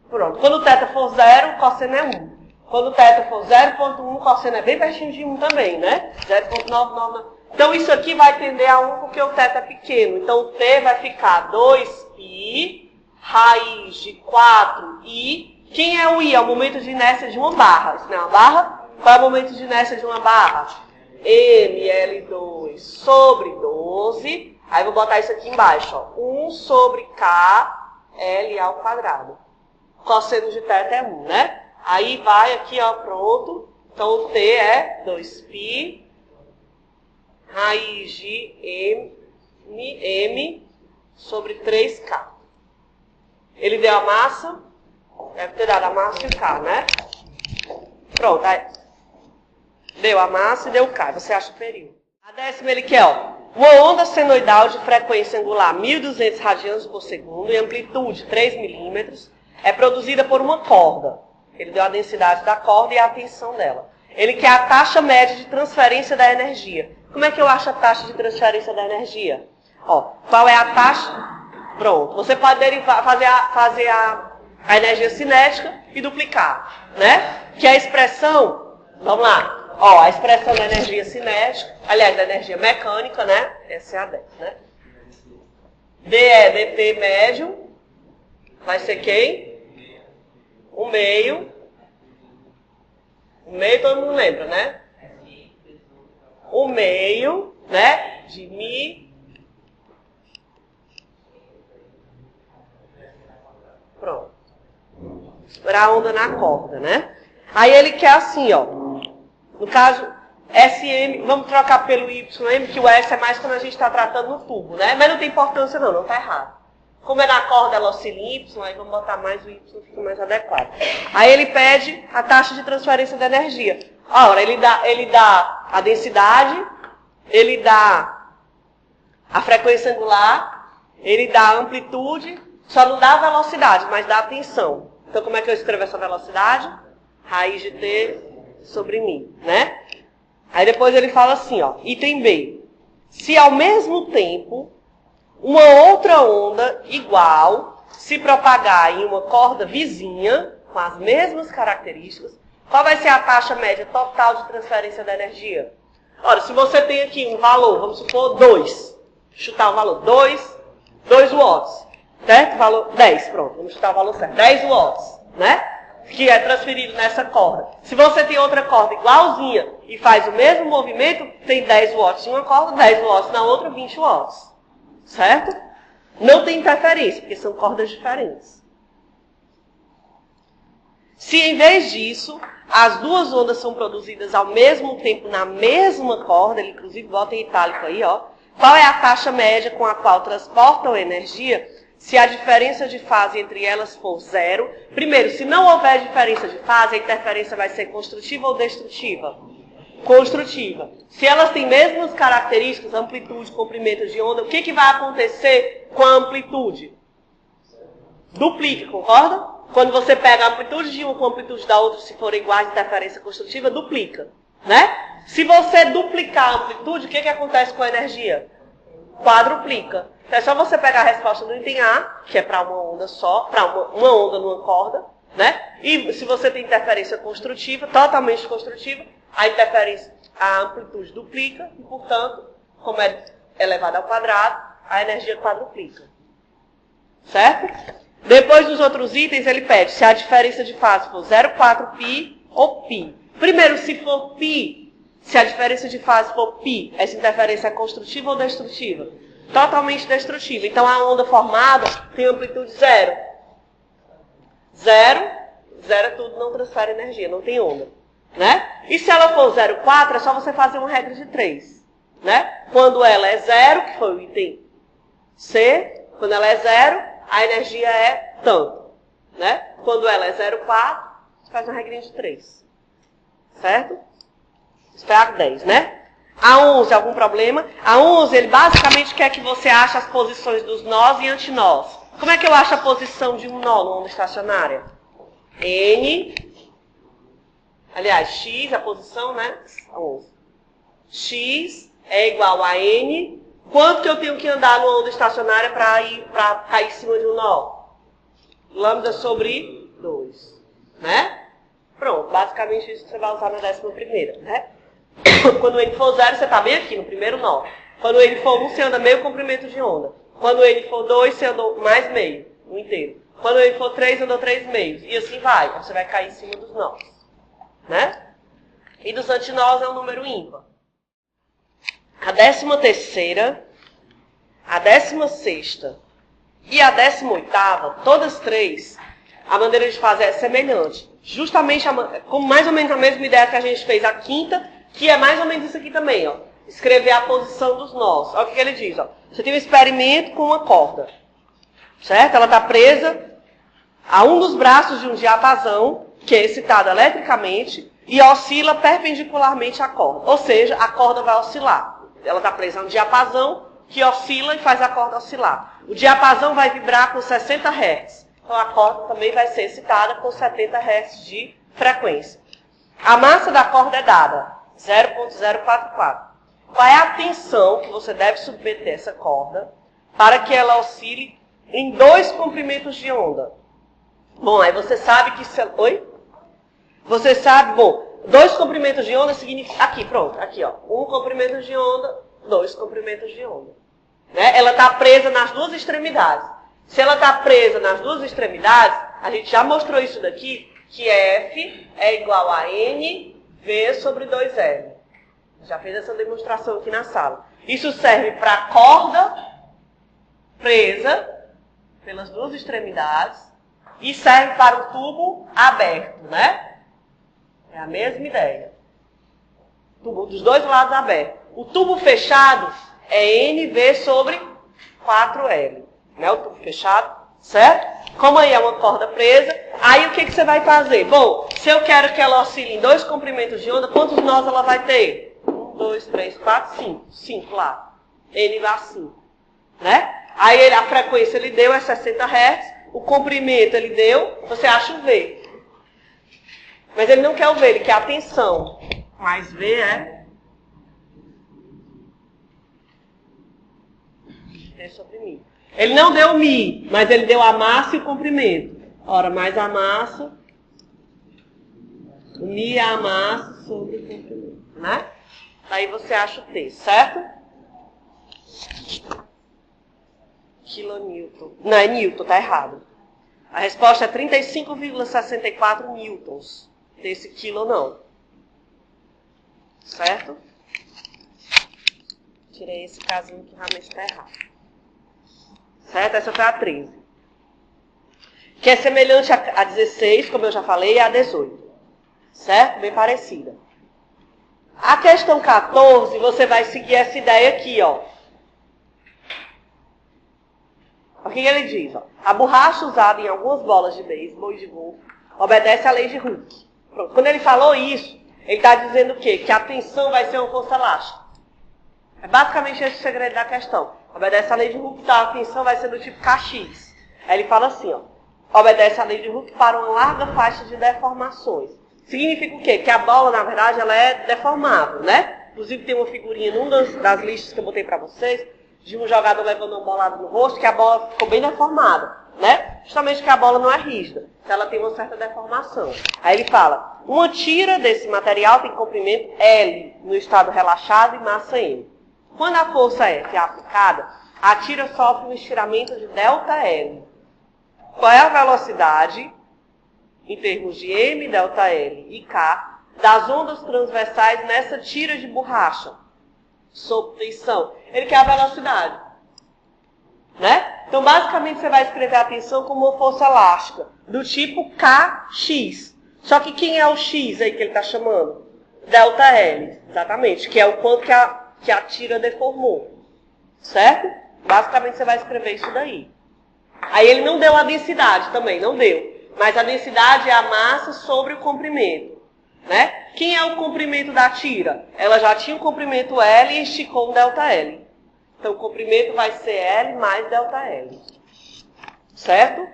Pronto. Quando o θ for 0, o cosseno é 1. Quando o θ for 0,1, o cosseno é bem pertinho de 1 também, né? 0,999. Então, isso aqui vai tender a 1 porque o θ é pequeno. Então, o T vai ficar 2π, raiz de 4i. Quem é o i? É o momento de inércia de uma barra. Isso não é uma barra? Qual é o momento de inércia de uma barra? ML2 sobre 12. Aí, vou botar isso aqui embaixo, ó. 1 sobre K, L ao quadrado. Cosseno de θ é 1, né? Aí vai aqui, ó, pronto. Então, o T é 2π, raiz de M sobre 3K. Ele deu a massa, deve ter dado a massa e o K, né? Pronto, aí deu a massa e deu o K. Você acha o período. A décima ele quer, ó. Uma onda senoidal de frequência angular 1.200 radianos por segundo e amplitude 3 milímetros é produzida por uma corda. Ele deu a densidade da corda e a tensão dela. Ele quer a taxa média de transferência da energia. Como é que eu acho a taxa de transferência da energia? Ó, qual é a taxa? Pronto. Você pode derivar, fazer a energia cinética e duplicar, né? Que é a expressão, vamos lá. Ó, a expressão da energia cinética, aliás, da energia mecânica, né? Essa é a 10, né? dt médio vai ser quem? O meio. O meio todo mundo lembra, né? O meio, né? De mi. Pronto. Para a onda na corda, né? Aí ele quer assim, ó. No caso, SM, vamos trocar pelo YM, que o S é mais quando a gente está tratando no tubo, né? Mas não tem importância não tá errado. Como é na corda, ela oscila em Y, aí vamos botar mais o Y, fica mais adequado. Aí ele pede a taxa de transferência da energia. Ora, ele dá a densidade, ele dá a frequência angular, ele dá a amplitude, só não dá a velocidade, mas dá a tensão. Então, como é que eu escrevo essa velocidade? Raiz de T sobre μ, né? Aí depois ele fala assim, ó, item B. Se ao mesmo tempo uma outra onda igual se propagar em uma corda vizinha, com as mesmas características, qual vai ser a taxa média total de transferência da energia? Ora, se você tem aqui um valor, vamos supor 2, chutar o valor, 2 watts, certo? Valor 10, pronto, vamos chutar o valor certo, 10 watts, né? Que é transferido nessa corda. Se você tem outra corda igualzinha e faz o mesmo movimento, tem 10 watts em uma corda, 10 watts na outra, 20 watts. Certo? Não tem interferência, porque são cordas diferentes. Se em vez disso, as duas ondas são produzidas ao mesmo tempo na mesma corda, ele inclusive bota em itálico aí, ó. Qual é a taxa média com a qual transportam energia se a diferença de fase entre elas for zero? Primeiro, se não houver diferença de fase, a interferência vai ser construtiva ou destrutiva? Construtiva. Se elas têm mesmas características, amplitude, comprimento de onda, o que vai acontecer com a amplitude? Duplica, concorda? Quando você pega a amplitude de uma com a amplitude da outra, se forem iguais, interferência construtiva, duplica. Né? Se você duplicar a amplitude, o que acontece com a energia? Quadruplica. Então é só você pegar a resposta do item A, que é para uma onda só, para uma onda numa corda, né? E se você tem interferência construtiva, totalmente construtiva, a amplitude duplica e, portanto, como é elevada ao quadrado, a energia quadruplica. Certo? Depois dos outros itens, ele pede se a diferença de fase for 0,4 π ou π. Primeiro, se for π, se a diferença de fase for π, essa interferência é construtiva ou destrutiva? Totalmente destrutiva. Então, a onda formada tem amplitude zero. Zero é tudo, não transfere energia, não tem onda. Né? E se ela for 0,4, é só você fazer uma regra de 3. Né? Quando ela é zero, que foi o item C, quando ela é zero, a energia é tanto. Né? Quando ela é 0,4, você faz uma regrinha de 3. Certo? Espera 10, né? A 11, algum problema? A 11, ele basicamente quer que você ache as posições dos nós e antinós. Como é que eu acho a posição de um nó numa onda estacionária? N, aliás, X, a posição, né? 11. X é igual a N. Quanto que eu tenho que andar numa onda estacionária para cair em cima de um nó? Lambda sobre 2. Né? Pronto, basicamente isso que você vai usar na 11ª, né? Quando ele for 0, você está bem aqui, no primeiro nó. Quando ele for 1, você anda meio comprimento de onda. Quando ele for 2, você anda mais meio, um inteiro. Quando ele for 3, anda 3 meios. E assim vai. Você vai cair em cima dos nós. Né? E dos antinós é um número ímpar. A 13ª, a 16ª e a 18ª, todas três, a maneira de fazer é semelhante. Justamente com mais ou menos a mesma ideia que a gente fez a quinta, que é mais ou menos isso aqui também, ó. Escrever a posição dos nós. Olha o que ele diz, ó. Você tem um experimento com uma corda. Certo? Ela está presa a um dos braços de um diapasão, que é excitado eletricamente, e oscila perpendicularmente à corda. Ou seja, a corda vai oscilar. Ela está presa a um diapasão que oscila e faz a corda oscilar. O diapasão vai vibrar com 60 Hz. Então a corda também vai ser excitada com 70 Hz de frequência. A massa da corda é dada, 0,044. Qual é a tensão que você deve submeter essa corda para que ela oscile em 2 comprimentos de onda? Bom, aí você sabe que... Oi? Você sabe, bom, 2 comprimentos de onda significa... Aqui, pronto, aqui, ó. 1 comprimento de onda, 2 comprimentos de onda. Né? Ela está presa nas duas extremidades. Se ela está presa nas duas extremidades, a gente já mostrou isso daqui, que F é igual a N V sobre 2L. Já fez essa demonstração aqui na sala. Isso serve para a corda presa pelas duas extremidades e serve para o tubo aberto, né? É a mesma ideia. Tubo dos dois lados aberto. O tubo fechado é NV sobre 4L. né? O tubo fechado, certo? Como aí é uma corda presa, aí o que você vai fazer? Bom, se eu quero que ela oscile em 2 comprimentos de onda, quantos nós ela vai ter? 1, 2, 3, 4, 5. 5 lá. N dá 5. Né? Aí a frequência ele deu é 60 Hz, o comprimento ele deu, você acha o V. Mas ele não quer o V, ele quer a tensão. Mais V é T sobre Mi. Ele não deu Mi, mas ele deu a massa e o comprimento. Ora, mais a massa, o Mi é a massa sobre o comprimento, né? Aí você acha o T, certo? Kilonewton. Não, é Newton, tá errado. A resposta é 35,64 newtons. Desse quilo não. Certo? Tirei esse casinho que realmente está errado. Certo? Essa foi a 13. Que é semelhante a 16, como eu já falei, e a 18. Certo? Bem parecida. A questão 14, você vai seguir essa ideia aqui, ó. O que ele diz? Ó? A borracha usada em algumas bolas de beisebol e de golfe obedece à lei de Hooke. Pronto. Quando ele falou isso, ele está dizendo o quê? Que a tensão vai ser uma força elástica. É basicamente esse o segredo da questão. Obedece à lei de Hooke, então a tensão vai ser do tipo Kx. Aí ele fala assim, ó. Obedece à lei de Hooke para uma larga faixa de deformações. Significa o quê? Que a bola, na verdade, ela é deformável, né? Inclusive tem uma figurinha numa das listas que eu botei para vocês, de um jogador levando uma bolada no rosto, que a bola ficou bem deformada, né? Justamente porque a bola não é rígida, então ela tem uma certa deformação. Aí ele fala, uma tira desse material tem comprimento L no estado relaxado e massa M. Quando a força F é aplicada, a tira sofre um estiramento de ΔL. Qual é a velocidade, em termos de M, ΔL e K, das ondas transversais nessa tira de borracha? Sob tensão. Ele quer a velocidade. Né? Então, basicamente, você vai escrever a tensão como uma força elástica, do tipo Kx. Só que quem é o X aí que ele está chamando? ΔL, exatamente, que é o quanto que a tira deformou. Certo? Basicamente, você vai escrever isso daí. Aí ele não deu a densidade também, não deu. Mas a densidade é a massa sobre o comprimento. Né? Quem é o comprimento da tira? Ela já tinha um comprimento L e esticou um ΔL. Então, o comprimento vai ser L mais ΔL. Certo?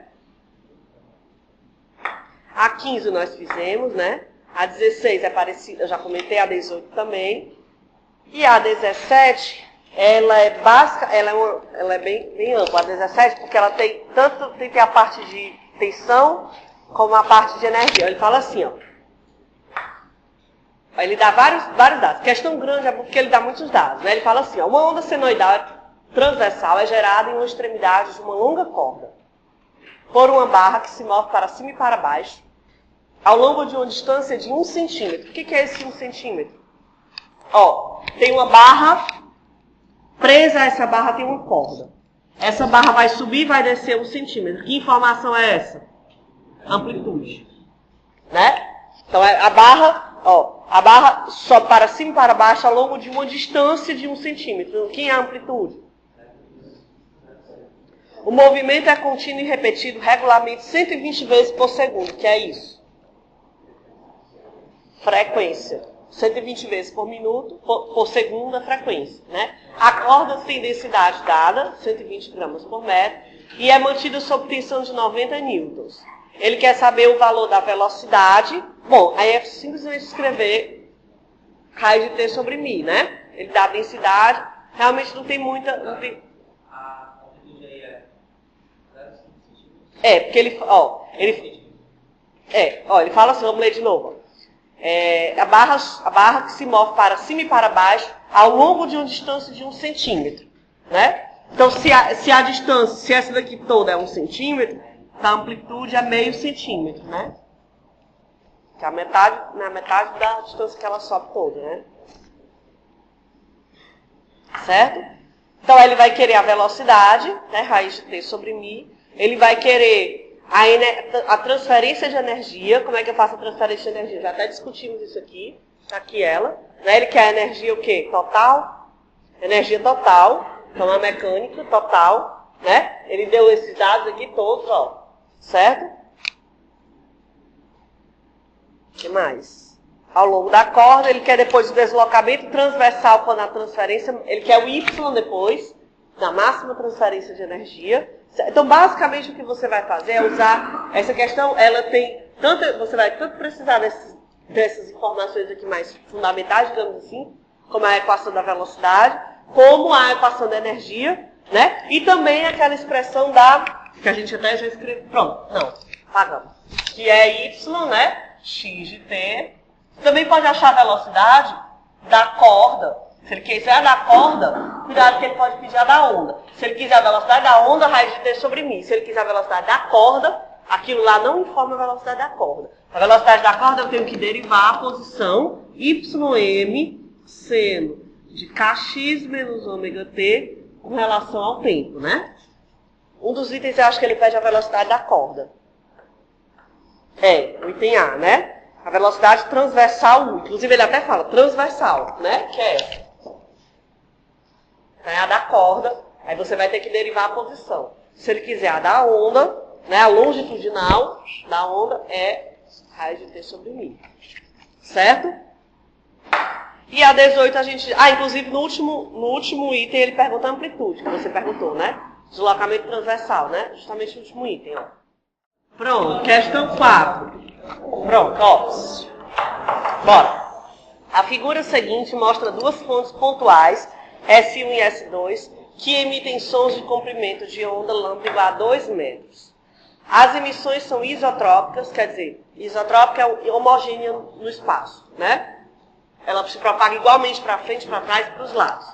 A 15 nós fizemos, né? A 16 é parecida, eu já comentei, a 18 também. E a 17, ela é básica, ela é bem ampla. A 17, porque ela tem tem a parte de tensão como a parte de energia. Ele fala assim, ó. Ele dá vários dados. Questão grande é porque ele dá muitos dados. Né? Ele fala assim, ó, uma onda senoidal transversal é gerada em uma extremidade de uma longa corda por uma barra que se move para cima e para baixo ao longo de uma distância de 1 centímetro. O que é esse 1 centímetro? Ó, tem uma barra, presa a essa barra tem uma corda. Essa barra vai subir e vai descer 1 centímetro. Que informação é essa? Amplitude. Né? Então, a barra sobe para cima e para baixo ao longo de uma distância de 1 centímetro. Quem é a amplitude? O movimento é contínuo e repetido regularmente 120 vezes por segundo. Que é isso? Frequência. 120 vezes por minuto, por segundo a frequência. Né? A corda tem densidade dada, 120 gramas por metro, e é mantida sob tensão de 90 newtons. Ele quer saber o valor da velocidade. Bom, aí é simplesmente escrever raiz de T sobre Mi, né? Ele dá a densidade. Realmente não tem muita... A amplitude aí é 0,5 centímetros. Porque ele fala assim, vamos ler de novo. A barra que se move para cima e para baixo ao longo de uma distância de 1 centímetro. Né? Então, se a distância, se essa daqui toda é 1 centímetro, a amplitude é meio centímetro, né? Que é a metade da distância que ela sobe toda, né? Certo? Então, ele vai querer a velocidade, né? Raiz de T sobre Mi. Ele vai querer a transferência de energia. Como é que eu faço a transferência de energia? Já até discutimos isso aqui. Está aqui ela. Né? Ele quer a energia o quê? Total. Energia total. Então, a mecânica total. né? Ele deu esses dados aqui todos, ó, certo? O que mais? Ao longo da corda, ele quer depois o deslocamento transversal quando a transferência, ele quer o Y depois, da máxima transferência de energia. Então, basicamente, o que você vai fazer é usar essa questão, ela tem tanto, você vai tanto precisar dessas informações aqui mais fundamentais, digamos assim, como a equação da velocidade, como a equação da energia, né? E também aquela expressão que a gente até já escreveu, pronto, não, apagamos, que é Y, né? X de T. Também pode achar a velocidade da corda. Se ele quiser a da corda, cuidado que ele pode pedir a da onda. Se ele quiser a velocidade da onda, raiz de T sobre μ. Se ele quiser a velocidade da corda, aquilo lá não informa a velocidade da corda. A velocidade da corda eu tenho que derivar a posição YM seno de kx menos ômega t com relação ao tempo, né? Um dos itens eu acho que ele pede a velocidade da corda. O item A, né? A velocidade transversal 1. Inclusive ele até fala transversal, né? Que é essa. É a da corda. Aí você vai ter que derivar a posição. Se ele quiser a da onda, né? A longitudinal da onda é raiz de T sobre μ. Certo? E a 18 a gente... inclusive no último item ele pergunta a amplitude, que você perguntou, né? Deslocamento transversal, né? Justamente o último item, ó. Pronto, questão 4. Pronto, ó. Bora. A figura seguinte mostra duas fontes pontuais, S1 e S2, que emitem sons de comprimento de onda lambda igual a 2 metros. As emissões são isotrópicas, quer dizer, isotrópica é homogênea no espaço, né? Ela se propaga igualmente para frente, para trás e para os lados.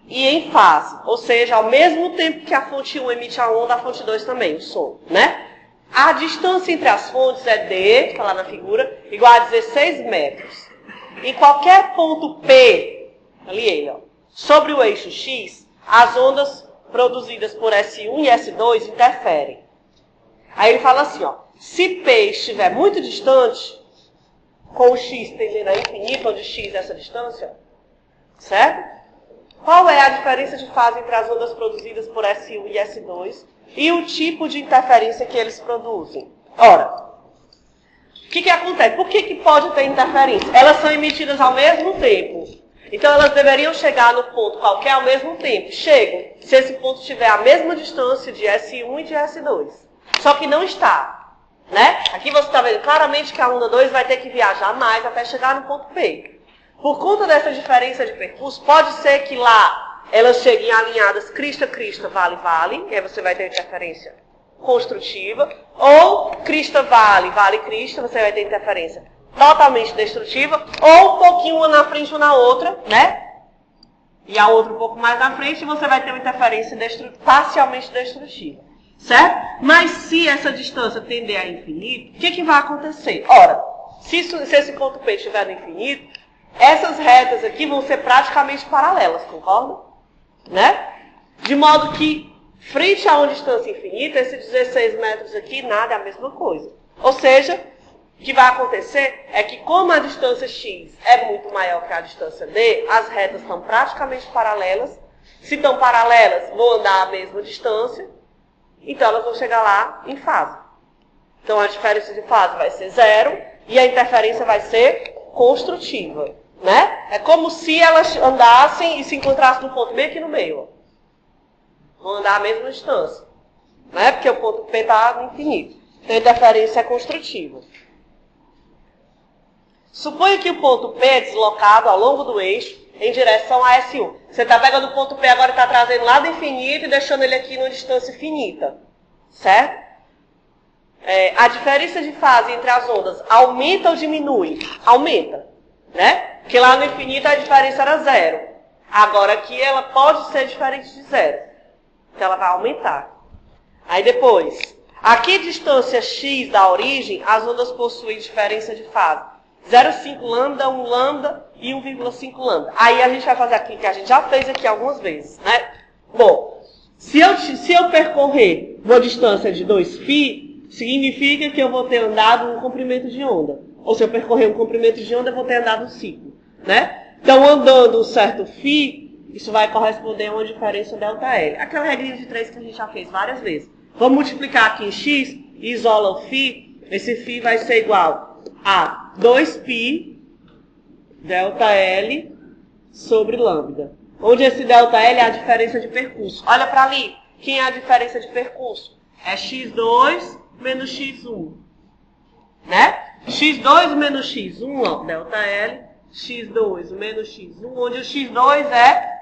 E em fase, ou seja, ao mesmo tempo que a fonte 1 emite a onda, a fonte 2 também, o som, né? A distância entre as fontes é D, está lá na figura, igual a 16 metros. Em qualquer ponto P, ali ele, ó, sobre o eixo X, as ondas produzidas por S1 e S2 interferem. Aí ele fala assim, ó, se P estiver muito distante, com o X tendendo a infinito, onde X é essa distância, certo? Qual é a diferença de fase entre as ondas produzidas por S1 e S2 e o tipo de interferência que eles produzem? Ora, o que acontece? Por que pode ter interferência? Elas são emitidas ao mesmo tempo. Então, elas deveriam chegar no ponto qualquer ao mesmo tempo. Chegam se esse ponto tiver a mesma distância de S1 e de S2. Só que não está. Né? Aqui você está vendo claramente que a onda 2 vai ter que viajar mais até chegar no ponto P. Por conta dessa diferença de percurso, pode ser que lá elas cheguem alinhadas crista-crista, vale-vale, e aí você vai ter interferência construtiva, ou crista-vale, vale-crista, você vai ter interferência totalmente destrutiva, ou um pouquinho uma na frente ou na outra, né? E a outra um pouco mais na frente, você vai ter uma interferência parcialmente destrutiva. Certo? Mas se essa distância tender a infinito, o que vai acontecer? Ora, se esse ponto P estiver no infinito, essas retas aqui vão ser praticamente paralelas, concorda? Né? De modo que, frente a uma distância infinita, esses 16 metros aqui, nada é a mesma coisa. Ou seja, o que vai acontecer é que, como a distância x é muito maior que a distância d, as retas estão praticamente paralelas. Se estão paralelas, vão andar a mesma distância. Então, elas vão chegar lá em fase. Então, a diferença de fase vai ser 0 e a interferência vai ser construtiva. Né? É como se elas andassem e se encontrassem no ponto B aqui no meio. Ó. Vão andar a mesma distância. Né? Porque o ponto P está no infinito. Então, a interferência é construtiva. Suponha que o ponto P é deslocado ao longo do eixo em direção a S1. Você está pegando o ponto P agora e está trazendo lá do infinito e deixando ele aqui numa distância finita. Certo? A diferença de fase entre as ondas aumenta ou diminui? Aumenta. Né? Porque lá no infinito a diferença era 0. Agora aqui ela pode ser diferente de 0. Então ela vai aumentar. Aí depois, aqui distância x da origem, as ondas possuem diferença de fase 0,5 lambda, 1 lambda e 1,5 lambda. Aí a gente vai fazer aquilo que a gente já fez aqui algumas vezes, né? Bom, se eu percorrer uma distância de 2π, significa que eu vou ter andado um comprimento de onda. Ou se eu percorrer um comprimento de onda, eu vou ter andado um ciclo, né? Então, andando um certo φ, isso vai corresponder a uma diferença ΔL. Aquela regrinha de 3 que a gente já fez várias vezes. Vamos multiplicar aqui em x, isola o φ, esse φ vai ser igual a 2π ΔL sobre lambda. Onde esse ΔL é a diferença de percurso. Olha para ali, quem é a diferença de percurso? É x2 menos x1. Né? x2 menos x1, ó, ΔL, x2 menos x1, onde o x2 é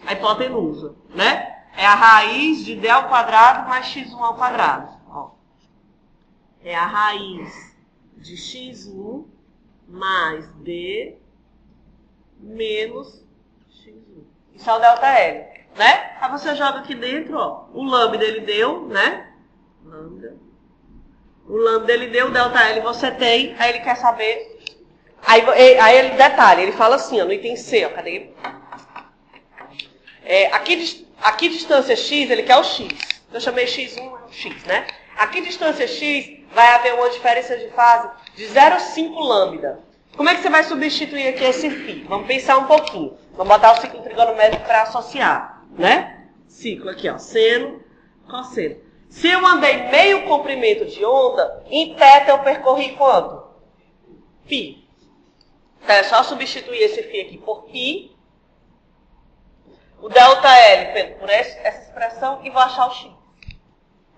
a hipotenusa, né? É a raiz de d ao quadrado mais x1 ao quadrado. Ó. É a raiz de x1 mais d menos x1. Isso é o ΔL, né? Aí você joga aqui dentro, ó, o lambda ele deu, né? Lambda. O lambda ele deu, o ΔL você tem, aí ele quer saber. Aí ele detalha, ele fala assim, ó, no item C, ó, cadê? Aqui distância x, ele quer o x. Eu chamei x1, é o x, né? Aqui distância x, vai haver uma diferença de fase de 0,5 lambda. Como é que você vai substituir aqui esse φ? Vamos pensar um pouquinho. Vamos botar o ciclo trigonométrico para associar, né? Ciclo aqui, ó, seno, cosseno. Se eu andei meio comprimento de onda, em θ eu percorri quanto? Π. Então é só substituir esse φ aqui por π. O ΔL por essa expressão e vou achar o x.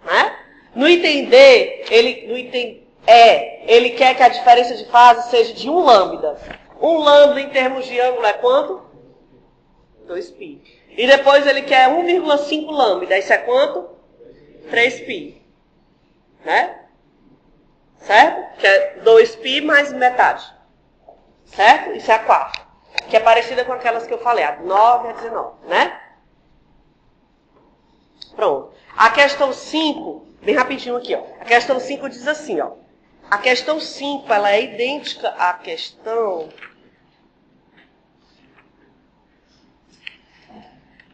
Né? No item D, no item E, ele quer que a diferença de fase seja de 1 lambda. 1 lambda em termos de ângulo é quanto? 2π. E depois ele quer 1,5 lambda. Isso é quanto? 3π. Né? Certo? Que é 2π mais metade. Certo? Isso é a quarta. Que é parecida com aquelas que eu falei, a 9 e a 19, né? Pronto. A questão 5, bem rapidinho aqui, ó. A questão 5 diz assim, ó. A questão 5, ela é idêntica à questão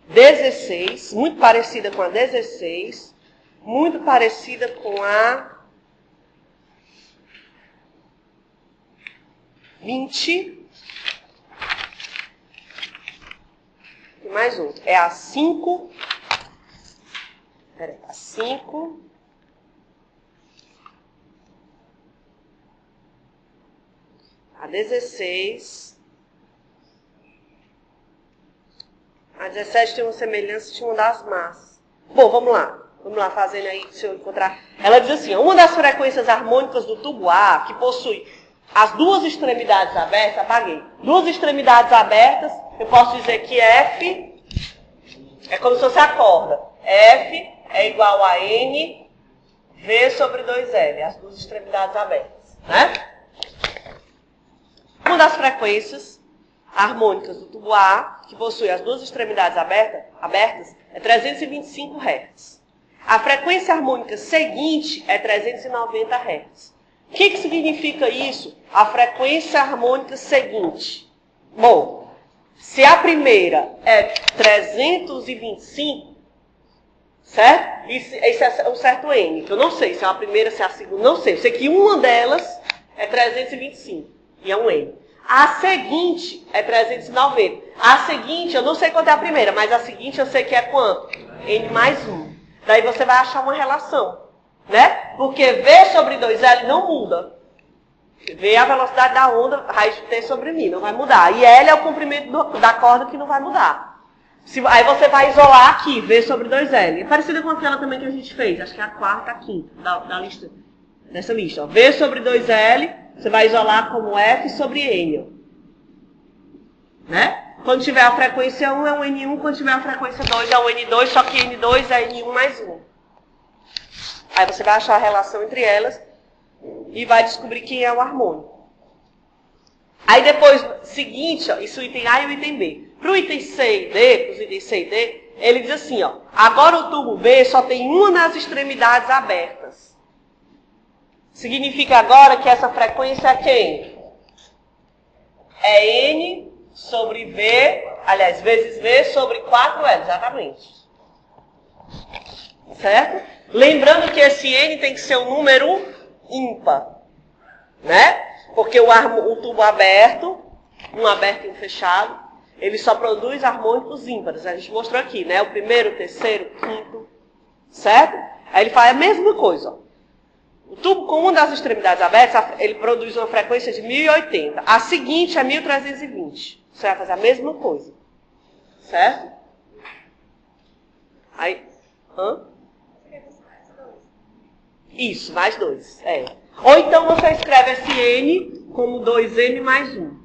16, muito parecida com a 16, muito parecida com a 20. E mais um. É a 5. Peraí, a 5. A 16. A 17 tem uma semelhança de uma das massas. Bom, vamos lá. Vamos lá, fazendo aí, se eu encontrar. Ela diz assim, uma das frequências harmônicas do tubo A, que possui as duas extremidades abertas, apaguei. Duas extremidades abertas, eu posso dizer que F é como se fosse a corda. F é igual a N V sobre 2L, as duas extremidades abertas, né? Uma das frequências harmônicas do tubo A, que possui as duas extremidades abertas, é 325 Hz. A frequência harmônica seguinte é 390 Hz. O que significa isso? A frequência harmônica seguinte. Bom, se a primeira é 325, certo? Isso é um certo N, que eu não sei se é a primeira, se é a segunda, não sei. Eu sei que uma delas é 325, e é um N. A seguinte é 390. A seguinte, eu não sei quanto é a primeira, mas a seguinte eu sei que é quanto? N mais 1. Daí você vai achar uma relação, né? Porque V sobre 2L não muda. V é a velocidade da onda, raiz de T sobre μ, não vai mudar. E L é o comprimento da corda que não vai mudar. Aí você vai isolar aqui, V sobre 2L. É parecida com aquela também que a gente fez, acho que é a quarta, a quinta da lista, dessa lista. Ó. V sobre 2L, você vai isolar como F sobre N. Né? Quando tiver a frequência 1 é um N1, quando tiver a frequência 2 é um N2, só que N2 é N1 mais 1. Aí você vai achar a relação entre elas e vai descobrir quem é o harmônico. Aí depois, seguinte, ó, isso o item A e o item B. Para o item C e D, para os itens C e D, ele diz assim, ó, agora o tubo B só tem uma das extremidades abertas. Significa agora que essa frequência é quem? É N sobre V, aliás, vezes V sobre 4L, exatamente. Certo? Lembrando que esse N tem que ser um número ímpar, né? Porque o tubo aberto, um aberto e um fechado, ele só produz harmônicos ímpares. A gente mostrou aqui, né? O primeiro, o terceiro, o quinto, certo? Aí ele faz a mesma coisa, ó. O tubo com uma das extremidades abertas, ele produz uma frequência de 1080. A seguinte é 1320. Você vai fazer a mesma coisa. Certo? Aí, Isso, mais 2. Ou então você escreve esse N como 2N mais 1.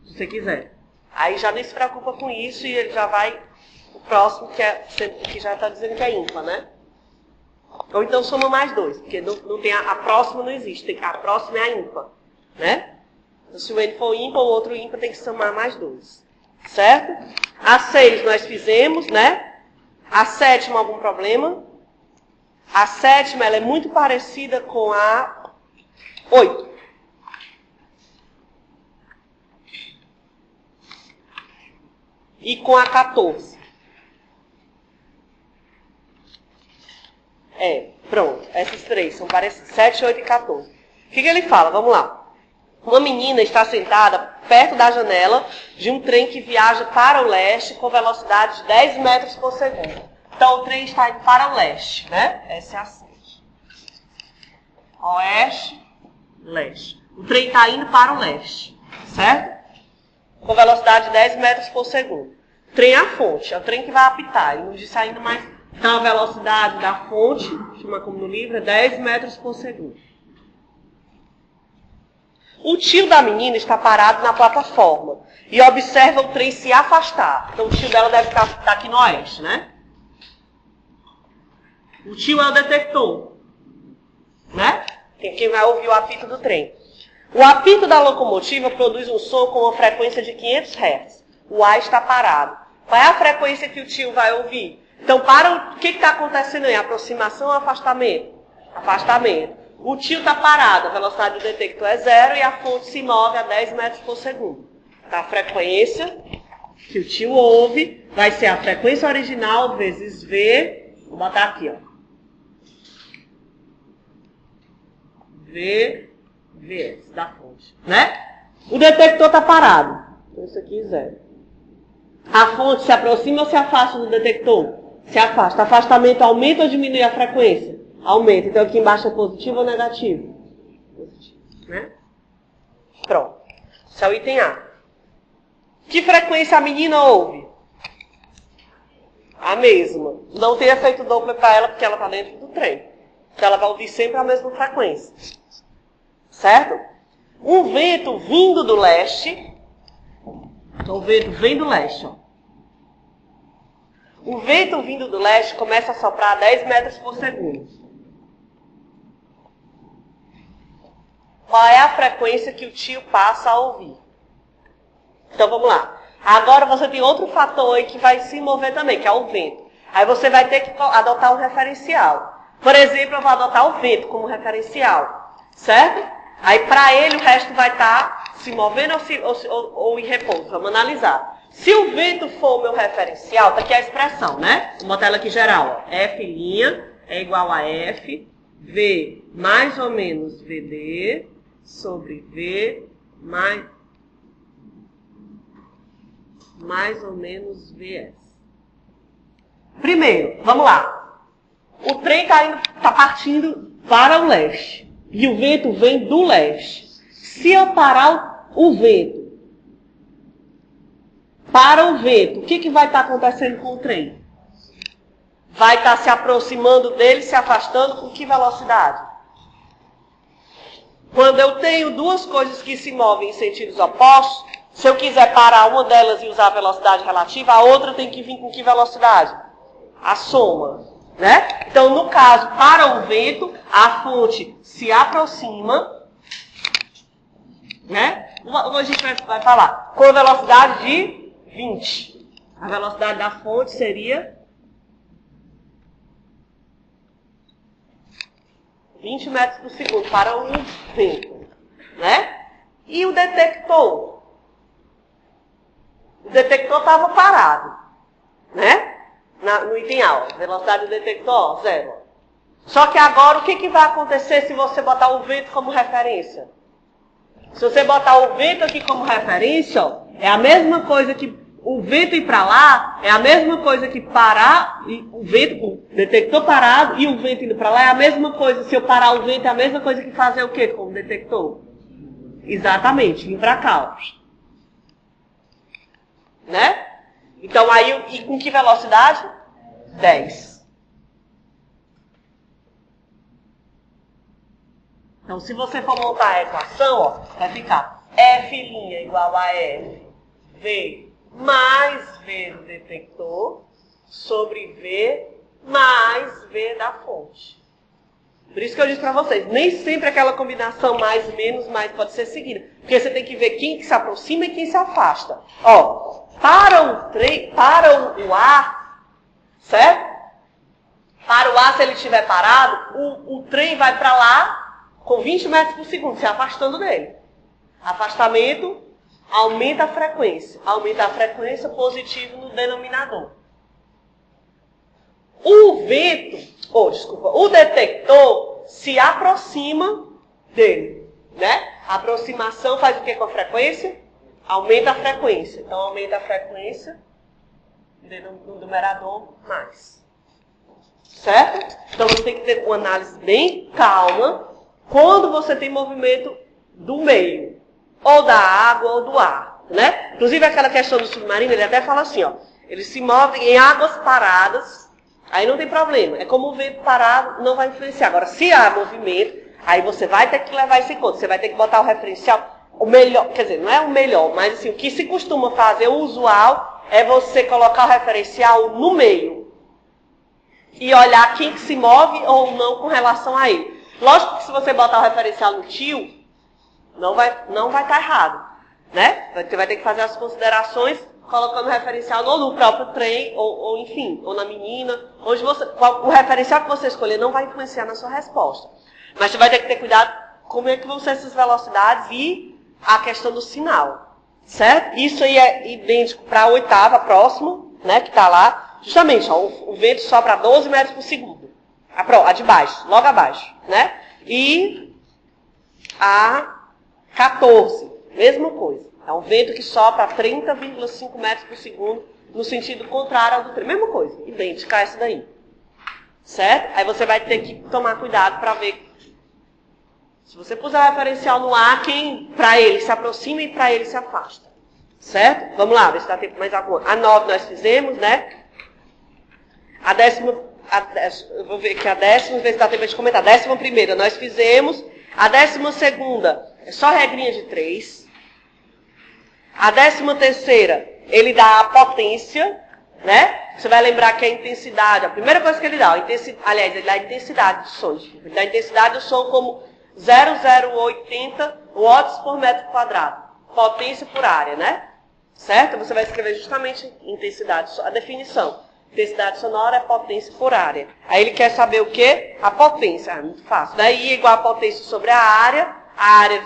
Se você quiser. Aí já nem se preocupa com isso e ele já vai... O próximo, que já está dizendo que é ímpar, né? Ou então soma mais 2, porque não tem a próxima não existe. A próxima é a ímpar, né? Então, se o N for ímpar, o outro ímpar tem que somar mais 2. Certo? A 6 nós fizemos, né? A 7ª, algum problema? A 7ª, ela é muito parecida com a 8. E com a 14. Pronto. Essas três são parecidas. 7, 8 e 14. O que ele fala? Vamos lá. Uma menina está sentada perto da janela de um trem que viaja para o leste com velocidade de 10 metros por segundo. Então, o trem está indo para o leste, né? Essa é a 7. Oeste, leste. O trem está indo para o leste, certo? Com velocidade de 10 metros por segundo. O trem é a fonte, é o trem que vai apitar. Ele não diz ainda mais. Então, a velocidade da fonte, chama como no livro, é 10 metros por segundo. O tio da menina está parado na plataforma e observa o trem se afastar. Então, o tio dela deve estar aqui no oeste, né? O tio é o detector, né? Quem vai ouvir o apito do trem. O apito da locomotiva produz um som com uma frequência de 500 Hz. O ar está parado. Qual é a frequência que o tio vai ouvir? Então, o que está acontecendo aí? Aproximação ou afastamento? Afastamento. O tio está parado, a velocidade do detector é 0 e a fonte se move a 10 metros por segundo. Então, a frequência que o tio ouve vai ser a frequência original vezes V. Vou botar aqui, ó. VS da fonte, né? O detector está parado. Então, isso aqui é 0. A fonte se aproxima ou se afasta do detector? Se afasta. Afastamento aumenta ou diminui a frequência? Aumenta. Então, aqui embaixo é positivo ou negativo? Positivo, né? Pronto. Esse é o item A. Que frequência a menina ouve? A mesma. Não tem efeito Doppler para ela, porque ela está dentro do trem. Então, ela vai ouvir sempre a mesma frequência. Certo? Um vento vindo do leste. Então, o vento vem do leste, ó. O vento vindo do leste começa a soprar a 10 metros por segundo. Qual é a frequência que o tio passa a ouvir? Então, vamos lá. Agora, você tem outro fator aí que vai se mover também, que é o vento. Aí você vai ter que adotar um referencial. Por exemplo, eu vou adotar o vento como referencial. Certo? Aí, para ele, o resto vai estar se movendo ou em repouso. Vamos analisar. Se o vento for o meu referencial, está aqui a expressão, né? Vou botar ela aqui geral. Ó. F' é igual a F, V mais ou menos VD, sobre V mais ou menos VS. Primeiro, vamos lá. O trem está partindo para o leste. E o vento vem do leste. Se eu parar o vento, para o vento, o que vai estar acontecendo com o trem? Vai estar se aproximando dele, se afastando, com que velocidade? Quando eu tenho duas coisas que se movem em sentidos opostos, se eu quiser parar uma delas e usar a velocidade relativa, a outra tem que vir com que velocidade? A soma, né? Então, no caso, para o vento, a fonte se aproxima, né? A gente vai falar com a velocidade de 20. A velocidade da fonte seria 20 metros por segundo para o vento, né? E o detector? O detector estava parado, né? No item A, velocidade do detector, 0. Só que agora, o que vai acontecer se você botar o vento como referência? Se você botar o vento aqui como referência, ó, é a mesma coisa que O vento ir para lá é a mesma coisa que parar, o detector parado e o vento indo para lá é a mesma coisa. Se eu parar o vento é a mesma coisa que fazer o quê com o detector? Exatamente, vir para cá. Né? Então aí, e com que velocidade? 10. Então se você for montar a equação, ó, vai ficar F' igual a F, V mais V do detector sobre V mais V da fonte. Por isso que eu disse para vocês, nem sempre aquela combinação mais, menos, mais pode ser seguida. Porque você tem que ver quem que se aproxima e quem se afasta. Ó, para o ar, certo? Para o ar, se ele estiver parado, o trem vai para lá com 20 metros por segundo, se afastando dele. Afastamento aumenta a frequência. Aumenta a frequência positivo no denominador. O detector se aproxima dele, né? A aproximação faz o que com a frequência? Aumenta a frequência. Então, aumenta a frequência no numerador mais. Certo? Então, você tem que ter uma análise bem calma quando você tem movimento do meio. Ou da água ou do ar, né? Inclusive, aquela questão do submarino, ele até fala assim, ó. Ele se move em águas paradas, aí não tem problema. É como o vento parado, não vai influenciar. Agora, se há movimento, aí você vai ter que levar isso em conta. Você vai ter que botar o referencial, o melhor, quer dizer, não é o melhor, mas assim, o que se costuma fazer, o usual, é você colocar o referencial no meio. E olhar quem que se move ou não com relação a ele. Lógico que se você botar o referencial no tio, não vai estar errado, né? Você vai ter que fazer as considerações colocando o referencial ou no próprio trem, ou enfim, ou na menina. O referencial que você escolher não vai influenciar na sua resposta. Mas você vai ter que ter cuidado como é que vão ser essas velocidades e a questão do sinal, certo? Isso aí é idêntico para a oitava, próximo, né, que está lá. Justamente, ó, o vento sopra a 12 metros por segundo. A de baixo, logo abaixo, né? E a 14, mesma coisa. É um vento que sopra a 30,5 metros por segundo no sentido contrário ao do trem. Mesma coisa, idêntica a essa daí. Certo? Aí você vai ter que tomar cuidado para ver. Se você puser o referencial no ar, quem para ele se aproxima e para ele se afasta. Certo? Vamos lá, ver se dá tempo mais alguma. A 9 nós fizemos, né? A 10ª, eu vou ver aqui a 10ª, ver se dá tempo de comentar. A 11ª nós fizemos. A 12ª é só regrinha de 3. A 13ª, ele dá a potência, né? Você vai lembrar que a intensidade, a primeira coisa que ele dá, ele dá a intensidade do som. Ele dá a intensidade do som como 0,080 watts por metro quadrado. Potência por área, né? Certo? Você vai escrever justamente intensidade, a definição. Intensidade sonora é potência por área. Aí ele quer saber o quê? A potência. É muito fácil. Daí é igual a potência sobre a área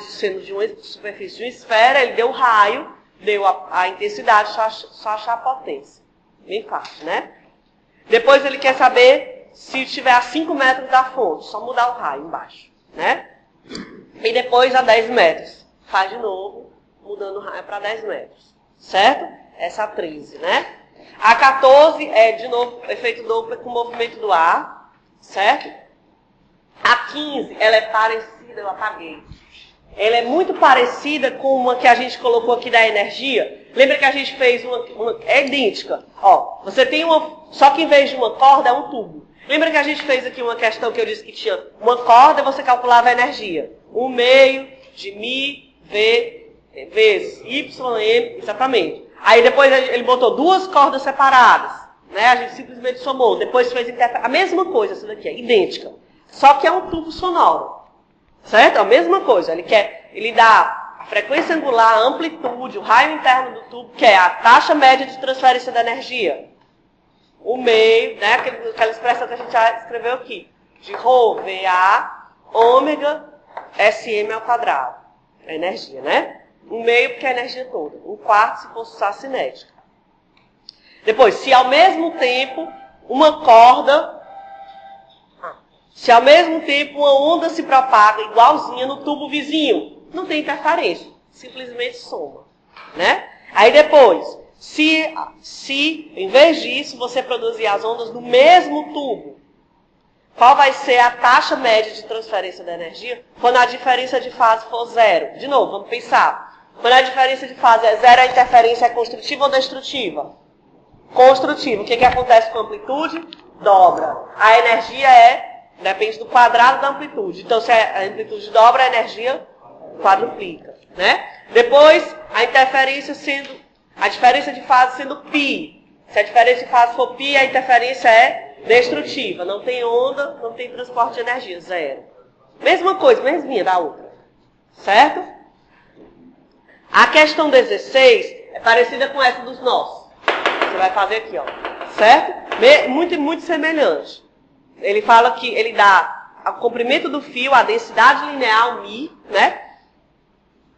sendo de uma superfície de uma esfera, ele deu o raio, deu a intensidade, só achar a potência. Bem fácil, né? Depois ele quer saber se estiver a 5 metros da fonte, só mudar o raio embaixo, né? E depois a 10 metros. Faz de novo, mudando o raio para 10 metros. Certo? Essa é a 13, né? A 14 é, de novo, efeito Doppler com o movimento do ar, certo? A 15, ela é parecida, eu apaguei. Ela é muito parecida com uma que a gente colocou aqui da energia. Lembra que a gente fez uma é idêntica. Ó, você tem uma, só que em vez de uma corda é um tubo. Lembra que a gente fez aqui uma questão que eu disse que tinha uma corda e você calculava a energia. 1/2 de μ, V, vezes Y, M, exatamente. Aí depois ele botou 2 cordas separadas, né? A gente simplesmente somou. Depois fez a mesma coisa, essa daqui é idêntica. Só que é um tubo sonoro. Certo? A mesma coisa. Ele dá a frequência angular, a amplitude, o raio interno do tubo, que é a taxa média de transferência da energia. O meio, né? Aquela expressão que a gente já escreveu aqui. De ρ, VA, ômega, SM ao quadrado. A energia, né? 1/2 porque é a energia toda. 1/4 se fosse usar cinética. Depois, se ao mesmo tempo uma onda se propaga igualzinha no tubo vizinho, não tem interferência. Simplesmente soma. Né? Aí depois, Se, em vez disso, você produzir as ondas no mesmo tubo, qual vai ser a taxa média de transferência da energia quando a diferença de fase for zero? De novo, vamos pensar. Quando a diferença de fase é zero, a interferência é construtiva ou destrutiva? Construtiva. O que acontece com a amplitude? Dobra. A energia depende do quadrado da amplitude. Então, se a amplitude dobra, a energia quadruplica, né? Depois, a diferença de fase sendo π. Se a diferença de fase for π, a interferência é destrutiva. Não tem onda, não tem transporte de energia, zero. Mesma coisa, mesminha da outra. Certo? A questão 16 é parecida com essa dos nós. Você vai fazer aqui, ó. Certo? Muito semelhante. Ele fala que ele dá o comprimento do fio, a densidade linear, μ, né?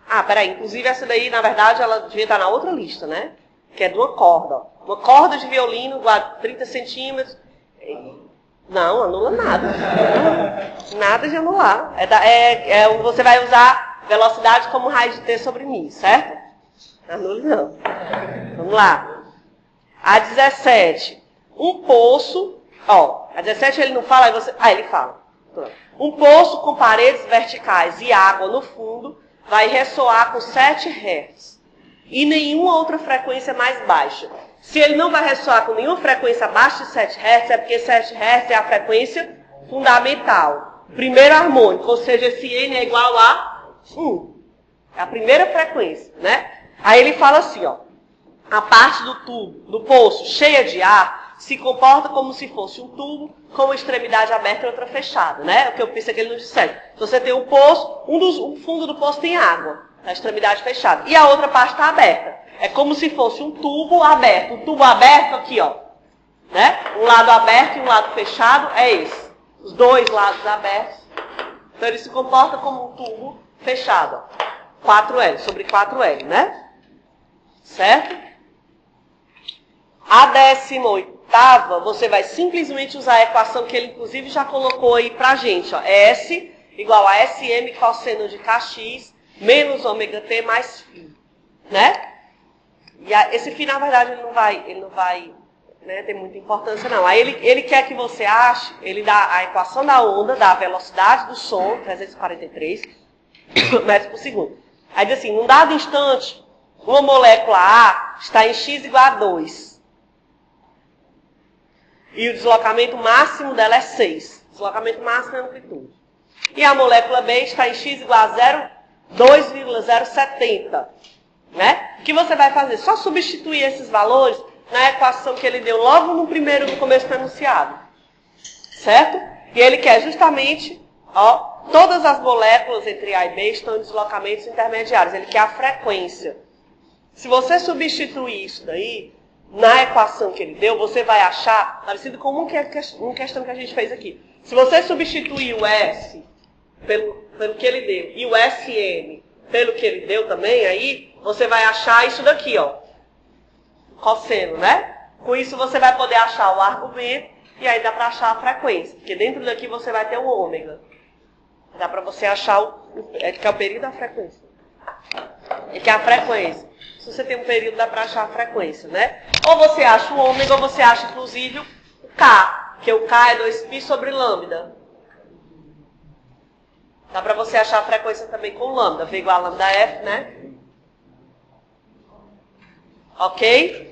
Ah, peraí. Inclusive essa daí, na verdade, ela devia estar na outra lista, né? Que é de uma corda. Ó. Uma corda de violino igual a 30 centímetros. Não, anula nada. Nada de anular. Você vai usar velocidade como raiz de t sobre μ, certo? Anule não. Vamos lá. A 17. Um poço. Ó, a 17 ele não fala, ele fala. Um poço com paredes verticais e água no fundo vai ressoar com 7 Hz. E nenhuma outra frequência mais baixa. Se ele não vai ressoar com nenhuma frequência abaixo de 7 Hz, é porque 7 Hz é a frequência fundamental. Primeiro harmônico, ou seja, esse N é igual a 1. É a primeira frequência, né? Aí ele fala assim, ó. A parte do tubo, do poço, cheia de ar, se comporta como se fosse um tubo com uma extremidade aberta e outra fechada, né? O que eu pensei que ele nos dissesse. Se você tem um poço, o fundo do poço tem água, a extremidade fechada. E a outra parte está aberta. É como se fosse um tubo aberto. Um tubo aberto aqui, ó. Né? Um lado aberto e um lado fechado é esse. Os dois lados abertos. Então ele se comporta como um tubo fechado. Ó. 4L, sobre 4L, né? Certo? A 18ª, você vai simplesmente usar a equação que ele inclusive já colocou aí pra gente. Ó. S igual a SM cosseno de kx menos ômega t mais φ. Né? E esse φ, na verdade, ele não vai né, ter muita importância, não. Aí ele quer que você ache, ele dá a equação da onda, da velocidade do som, 343 metros por segundo. Aí diz assim, num dado instante, uma molécula A está em x igual a 2. E o deslocamento máximo dela é 6. Deslocamento máximo é a amplitude. E a molécula B está em x igual a 2,070. Né? O que você vai fazer? Só substituir esses valores na equação que ele deu logo no começo do enunciado. Certo? E ele quer justamente, ó, todas as moléculas entre A e B estão em deslocamentos intermediários. Ele quer a frequência. Se você substituir isso daí, na equação que ele deu, você vai achar, parecido com uma questão que a gente fez aqui. Se você substituir o S pelo que ele deu e o SM pelo que ele deu também, aí você vai achar isso daqui, ó. Cosseno, né? Com isso você vai poder achar o argumento e aí dá para achar a frequência. Porque dentro daqui você vai ter o ômega. Dá para você achar que é o período da frequência. E que é a frequência. Se você tem um período, dá para achar a frequência, né? Ou você acha o ômega, ou você acha, inclusive, o K. Que o K é 2π sobre lambda. Dá para você achar a frequência também com lambda. V igual a lambda F, né? Ok?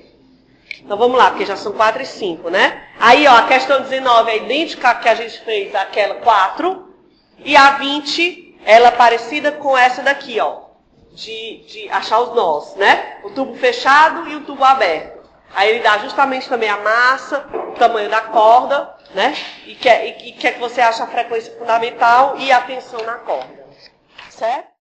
Então vamos lá, porque já são 4 e 5, né? Aí, ó, a questão 19 é idêntica à que a gente fez àquela 4. E a 20, ela é parecida com essa daqui, ó. De achar os nós, né? O tubo fechado e o tubo aberto. Aí ele dá justamente também a massa, o tamanho da corda, né? E quer que você ache a frequência fundamental e a tensão na corda. Certo?